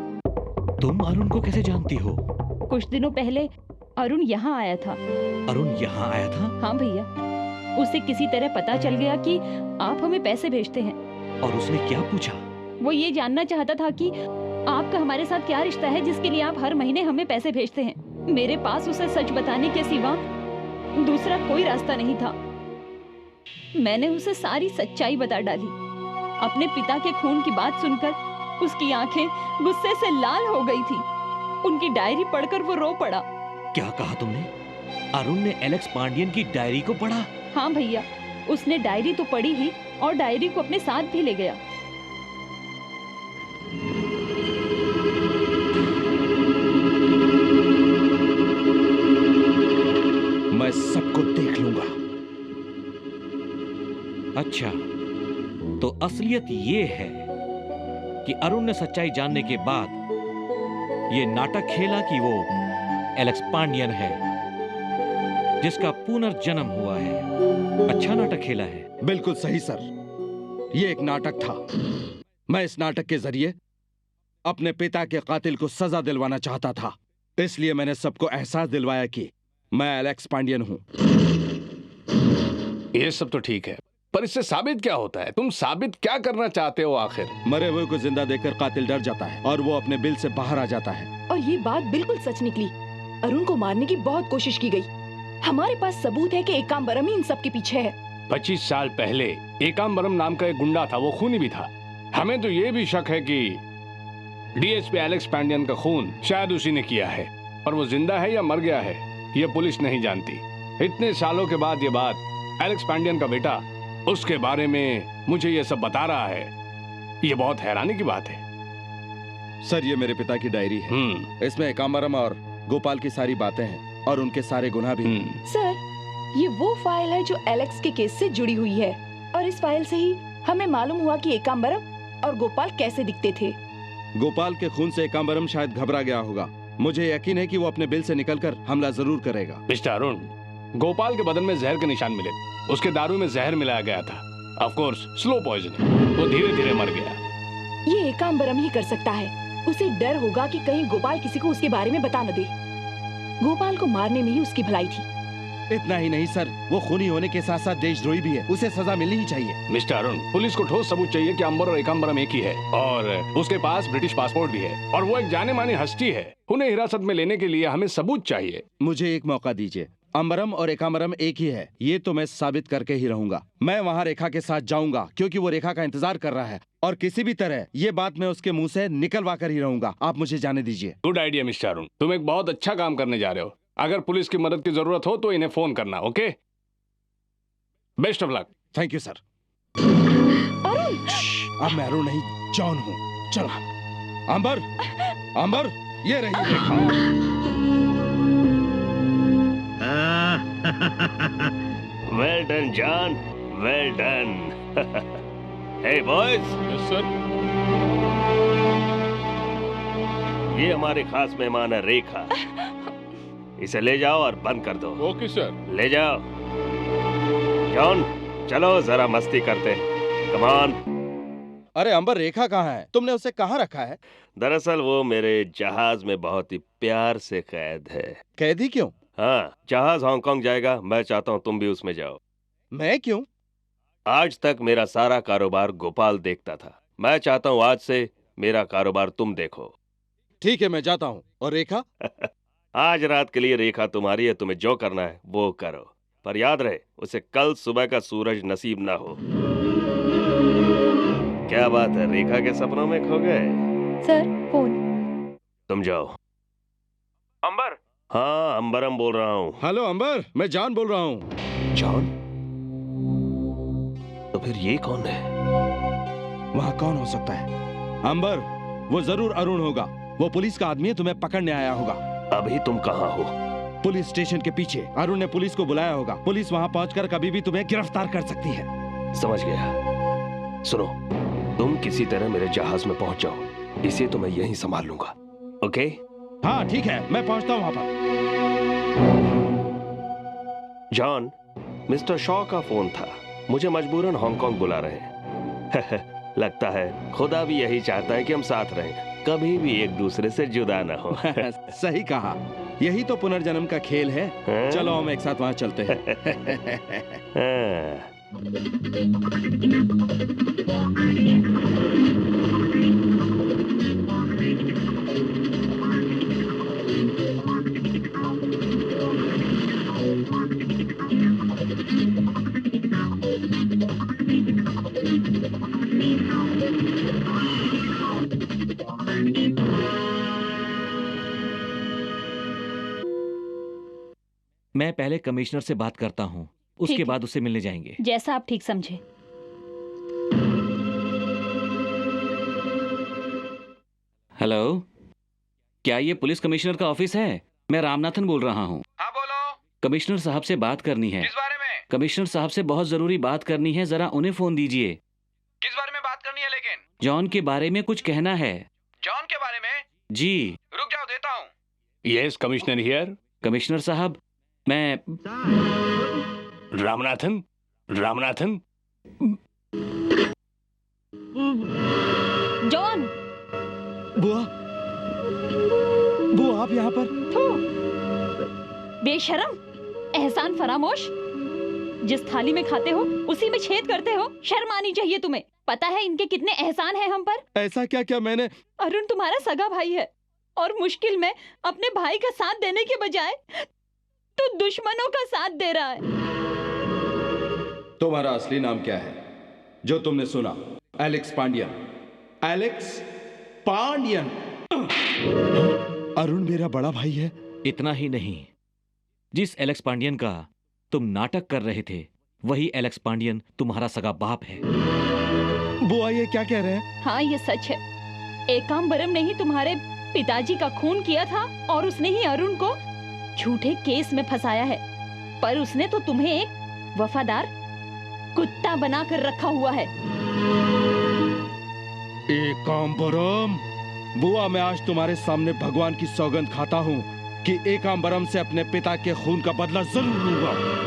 तुम अरुण को कैसे जानती हो? कुछ दिनों पहले अरुण यहाँ आया था। अरुण यहाँ आया था? हाँ भैया, उसे किसी तरह पता चल गया कि आप हमें पैसे भेजते हैं। और उसने क्या पूछा? वो ये जानना चाहता था कि आपका हमारे साथ क्या रिश्ता है जिसके लिए आप हर महीने हमें पैसे भेजते हैं। मेरे पास उसे सच बताने के सिवा दूसरा कोई रास्ता नहीं था। मैंने उसे सारी सच्चाई बता डाली। अपने पिता के खून की बात सुनकर उसकी आंखें गुस्से से लाल हो गई थी। उनकी डायरी पढ़कर वो रो पड़ा। क्या कहा तुमने? अरुण ने एलेक्स पांडियन की डायरी को पढ़ा? हाँ भैया, उसने डायरी तो पढ़ी ही और डायरी को अपने साथ भी ले गया। मैं सबको देख लूंगा। अच्छा, तो असलियत ये है कि अरुण ने सच्चाई जानने के बाद ये नाटक खेला कि वो एलेक्स पांडियन है, जिसका पुनर्जन्म हुआ है। अच्छा नाटक खेला है। बिल्कुल सही सर, ये एक नाटक था। मैं इस नाटक के जरिए अपने पिता के कातिल को सजा दिलवाना चाहता था, इसलिए मैंने सबको एहसास दिलवाया कि मैं एलेक्स पांडियन हूं। ये सब तो ठीक है, पर इससे साबित क्या होता है? तुम साबित क्या करना चाहते हो आखिर? मरे हुए को जिंदा देखकर कातिल डर जाता है और वो अपने बिल से बाहर आ जाता है। और ये बात बिल्कुल सच निकली। अरुण को मारने की बहुत कोशिश की गई। हमारे पास सबूत है कि एकाम्बरम ही इन सब के पीछे है। 25 साल पहले एकाम्बरम नाम का एक गुंडा था, वो खूनी भी था। हमें तो ये भी शक है कि डीएसपी एलेक्स पांडियन का खून शायद उसी ने किया है, पर वो जिंदा है या मर गया है ये पुलिस नहीं जानती। इतने सालों के बाद ये बात एलेक्स पांडियन का बेटा उसके बारे में मुझे ये सब बता रहा है, ये बहुत हैरानी की बात है। सर, ये मेरे पिता की डायरी है। इसमें एकाम्बरम और गोपाल की सारी बातें हैं और उनके सारे गुनाह भी। सर, ये वो फाइल है जो एलेक्स के केस से जुड़ी हुई है और इस फाइल से ही हमें मालूम हुआ कि एकाम्बरम और गोपाल कैसे दिखते थे। गोपाल के खून से एकाम्बरम शायद घबरा गया होगा। मुझे यकीन है कि वो अपने बिल से निकलकर हमला जरूर करेगा। मिस्टर अरुण, गोपाल के बदन में जहर के निशान मिले। उसके दारू में जहर मिलाया गया था, ऑफ कोर्स स्लो पॉइजनिंग। वो धीरे धीरे मर गया। ये एकाम्बरम ही कर सकता है। उसे डर होगा कि कहीं गोपाल किसी को उसके बारे में बता न दे। गोपाल को मारने में ही उसकी भलाई थी। इतना ही नहीं सर, वो खूनी होने के साथ साथ देशद्रोही भी है। उसे सजा मिलनी ही चाहिए। मिस्टर अरुण, पुलिस को ठोस सबूत चाहिए कि अंबर और एकाम्बरम एक ही है और उसके पास ब्रिटिश पासपोर्ट भी है और वो एक जाने मानी हस्ती है। उन्हें हिरासत में लेने के लिए हमें सबूत चाहिए। मुझे एक मौका दीजिए। अंबरम और एकाम्बरम एक ही है, ये तो मैं साबित करके ही रहूंगा। मैं वहाँ रेखा के साथ जाऊंगा क्योंकि वो रेखा का इंतजार कर रहा है और किसी भी तरह ये बात मैं उसके मुंह से निकलवा कर ही रहूंगा। आप मुझे जाने दीजिए। गुड आइडिया मिस्टर अरुण, तुम एक बहुत अच्छा काम करने जा रहे हो। अगर पुलिस की मदद की जरूरत हो तो इन्हें फोन करना। Okay, best of luck. Thank you sir. अब मैं अरुण नहीं, जॉन हूँ। चलो अंबर, अंबर, ये रही Rekha. Well done John, well done. Hey boys. Yes sir. ये हमारे खास मेहमान है रेखा। इसे ले जाओ और बंद कर दो। Okay sir. ले जाओ। जॉन, चलो जरा मस्ती करते। Come on. अरे अंबर, रेखा कहाँ है? तुमने उसे कहाँ रखा है? दरअसल वो मेरे जहाज में बहुत ही प्यार से कैद है। कैदी क्यों? हाँ, जहाज हांगकांग जाएगा। मैं चाहता हूँ तुम भी उसमें जाओ। मैं क्यों? आज तक मेरा सारा कारोबार गोपाल देखता था। मैं चाहता हूँ आज से मेरा कारोबार तुम देखो। ठीक है, मैं जाता हूँ। और रेखा? आज रात के लिए रेखा तुम्हारी है। तुम्हें जो करना है वो करो, पर याद रहे उसे कल सुबह का सूरज नसीब ना हो। क्या बात है, रेखा के सपनों में खो गए? Sir, phone. तुम जाओ। अंबर? हाँ, अंबरम बोल रहा हूँ। हेलो अंबर, मैं जॉन बोल रहा हूँ। जॉन? तो फिर ये कौन है? वहाँ कौन हो सकता है? अंबर, वो जरूर अरुण होगा। वो पुलिस का आदमी है, तुम्हें पकड़ने आया होगा। अभी तुम कहाँ हो? पुलिस स्टेशन के पीछे। अरुण ने पुलिस को बुलाया होगा। पुलिस वहाँ पहुँचकर कभी भी तुम्हें गिरफ्तार कर सकती है। समझ गया। सुनो, तुम किसी तरह मेरे जहाज में पहुँच जाओ। इसे तो मैं यहीं संभाल लूंगा। ओके? हाँ ठीक है, मैं पहुँचता हूँ वहाँ पर। जॉन, मिस्टर शॉ का फोन था। मुझे मजबूरन हांगकांग बुला रहे हैं। लगता है खुदा भी यही चाहता है कि हम साथ रहें, कभी भी एक दूसरे से जुदा ना हो। सही कहा, यही तो पुनर्जन्म का खेल है। चलो हम एक साथ वहाँ चलते हैं। मैं पहले कमिश्नर से बात करता हूँ, उसके बाद उससे मिलने जाएंगे। जैसा आप ठीक समझे। हेलो, क्या ये पुलिस कमिश्नर का ऑफिस है? मैं रामनाथन बोल रहा हूँ। हाँ बोलो। कमिश्नर साहब से बात करनी है। किस बारे में? कमिश्नर साहब से बहुत जरूरी बात करनी है, जरा उन्हें फोन दीजिए। किस बारे में बात करनी है लेकिन? जॉन के बारे में कुछ कहना है। जॉन के बारे में? जी। रुक जाओ, देता हूँ। Yes commissioner here. कमिश्नर साहब, मैं रामनाथन, रामनाथन। जॉन। बुआ, बुआ आप यहाँ पर? बेशरम, एहसान फरामोश। जिस थाली में खाते हो उसी में छेद करते हो। शर्म आनी चाहिए तुम्हें। पता है इनके कितने एहसान हैं हम पर? ऐसा क्या क्या मैंने? अरुण तुम्हारा सगा भाई है और मुश्किल में अपने भाई का साथ देने के बजाय तो दुश्मनों का साथ दे रहा है। तुम्हारा असली नाम क्या है जो तुमने सुना? एलेक्स पांडियन। एलेक्स पांडियन। अरुण मेरा बड़ा भाई है। इतना ही नहीं, जिस एलेक्स पांडियन का तुम नाटक कर रहे थे वही एलेक्स पांडियन तुम्हारा सगा बाप है। बुआ ये क्या कह रहे हैं? हाँ ये सच है। एकांबरम ने ही तुम्हारे पिताजी का खून किया था और उसने ही अरुण को झूठे केस में फंसाया है। पर उसने तो तुम्हें एक वफादार कुत्ता बनाकर रखा हुआ है। एकांबरम, बुआ मैं आज तुम्हारे सामने भगवान की सौगंध खाता हूँ कि एकांबरम से अपने पिता के खून का बदला जरूर लूंगा।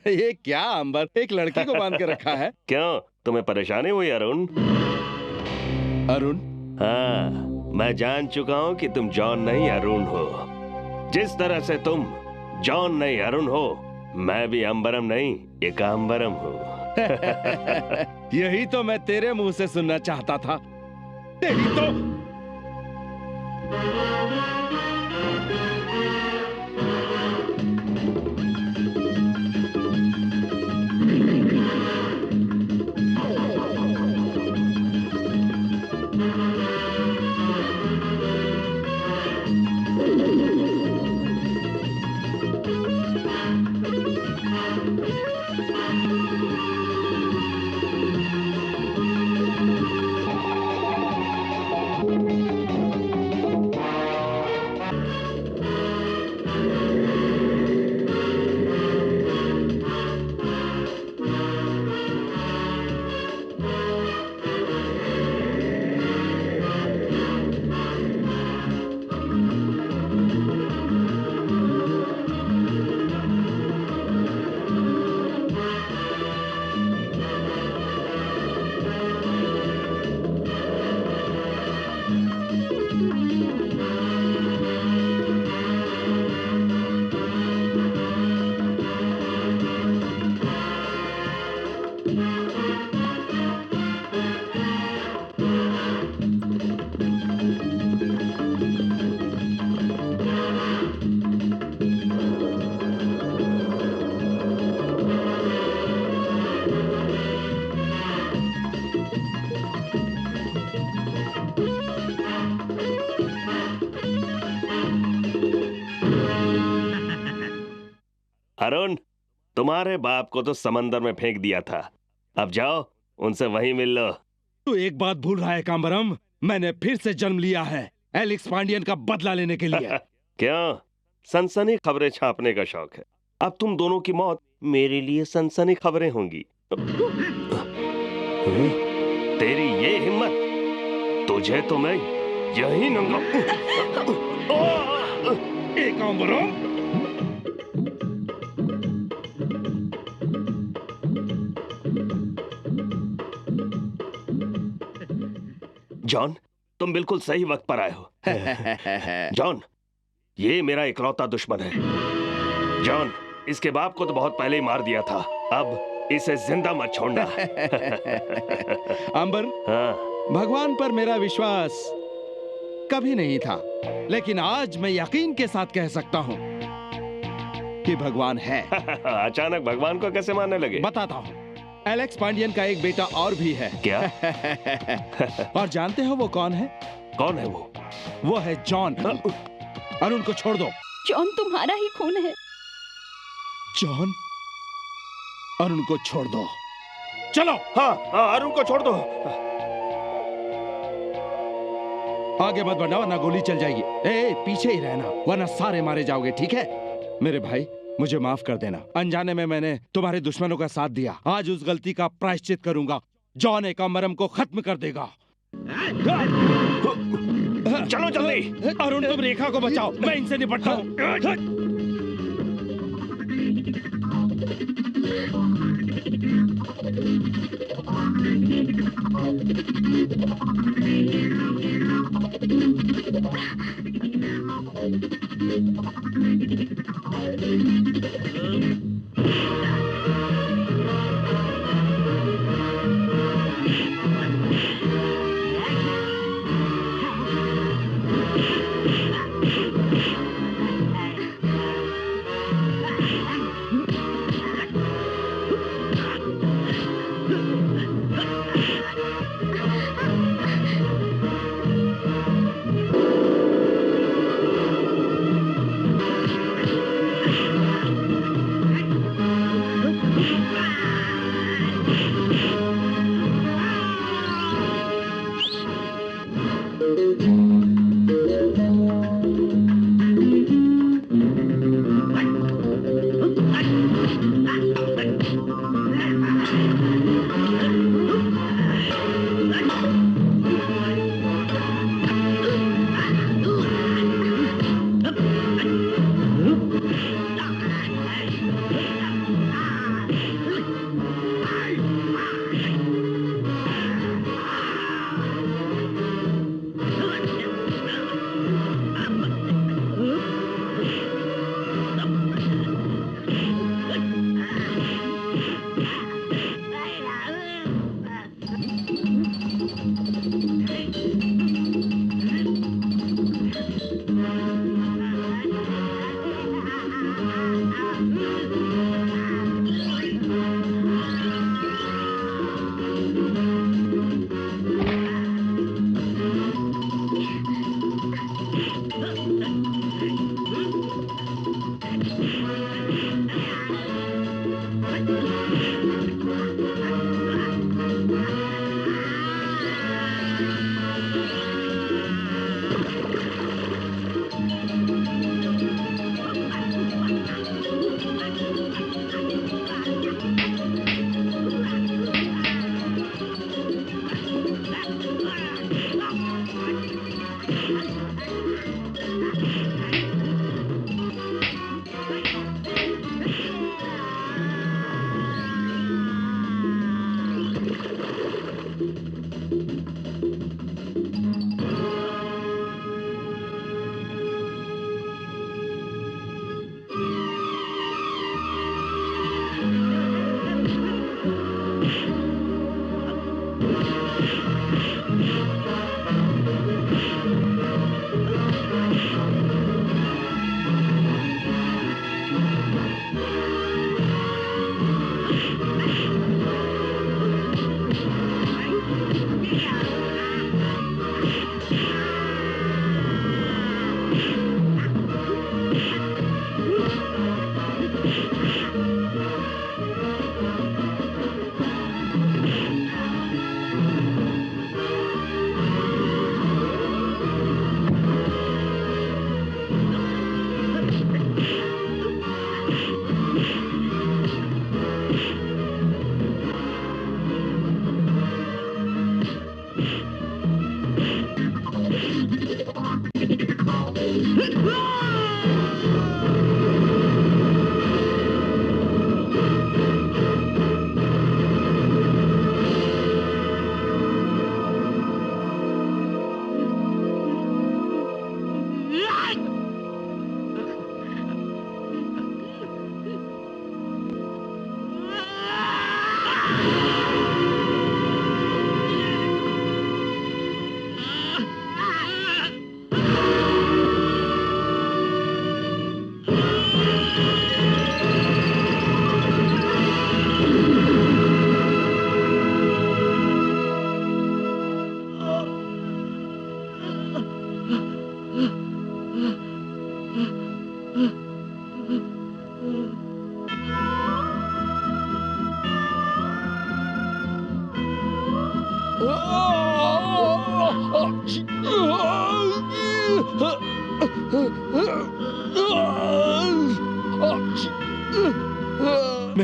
ये क्या अंबर, एक लड़की को बांध के रखा है? क्यों, तुम्हें परेशानी हुई अरुण? अरुण? हाँ, मैं जान चुका हूँ कि तुम जॉन नहीं अरुण हो। जिस तरह से तुम जॉन नहीं अरुण हो, मैं भी अंबरम नहीं एकांबरम हूँ। यही तो मैं तेरे मुंह से सुनना चाहता था। तेरी तो अरुण, तुम्हारे बाप को तो समंदर में फेंक दिया था, अब जाओ उनसे वहीं मिल लो। तू एक बात भूल रहा है काम्बरम, मैंने फिर से जन्म लिया है एलेक्स पांडियन का बदला लेने के लिए। क्यों? सनसनी खबरें छापने का शौक है। अब तुम दोनों की मौत मेरे लिए सनसनी खबरें होंगी। तेरी ये हिम्मत, तुझे तो मैं यही नंगा। काम्बरम, जॉन, तुम बिल्कुल सही वक्त पर आए हो। जॉन, ये मेरा इकलौता दुश्मन है। जॉन, इसके बाप को तो बहुत पहले ही मार दिया था, अब इसे जिंदा मत छोड़ना। अंबर, हाँ। भगवान पर मेरा विश्वास कभी नहीं था, लेकिन आज मैं यकीन के साथ कह सकता हूँ कि भगवान है। अचानक भगवान को कैसे मानने लगे? बताता हूँ। एलेक्स पांडियन का एक बेटा और भी है। क्या? और जानते हो वो कौन है? कौन है वो? वो है जॉन। अरुण को छोड़ दो। जॉन तुम्हारा ही खून है। जॉन, अरुण को छोड़ दो। चलो। हाँ, अरुण को छोड़ दो। आगे मत बढ़ना वरना गोली चल जाएगी। ए, पीछे ही रहना वरना सारे मारे जाओगे, ठीक है? मेरे भाई, मुझे माफ कर देना, अनजाने में मैंने तुम्हारे दुश्मनों का साथ दिया। आज उस गलती का प्रायश्चित करूंगा। जॉन एकाम्बरम को खत्म कर देगा। चलो जल्दी। अरुण, तुम रेखा को बचाओ, मैं इनसे निपटता हूँ। मेरे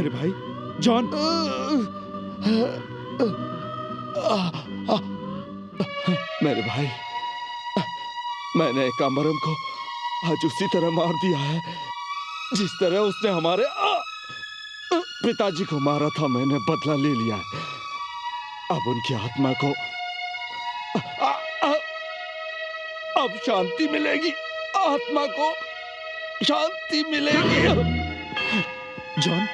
भाई जॉन, मेरे भाई, मैंने कामरम को आज उसी तरह मार दिया है जिस तरह उसने हमारे पिताजी को मारा था। मैंने बदला ले लिया है। अब उनकी आत्मा को अब शांति मिलेगी, आत्मा को शांति मिलेगी। जॉन,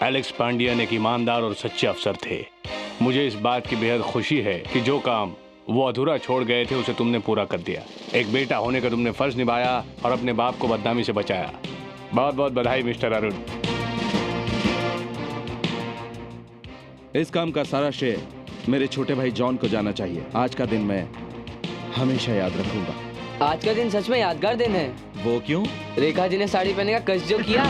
एलेक्स पांडियन एक ईमानदार और सच्चे अफसर थे। मुझे इस बात की बेहद खुशी है कि जो काम वो अधूरा छोड़ गए थे उसे तुमने पूरा कर दिया। एक बेटा होने का तुमने फर्ज निभाया और अपने बाप को बदनामी से बचाया। बहुत बहुत बधाई मिस्टर अरुण। इस काम का सारा श्रेय मेरे छोटे भाई जॉन को जाना चाहिए। आज का दिन मैं हमेशा याद रखूंगा। आज का दिन सच में यादगार दिन है। वो क्यों? रेखा जी ने साड़ी पहनने का कष्ट जो किया।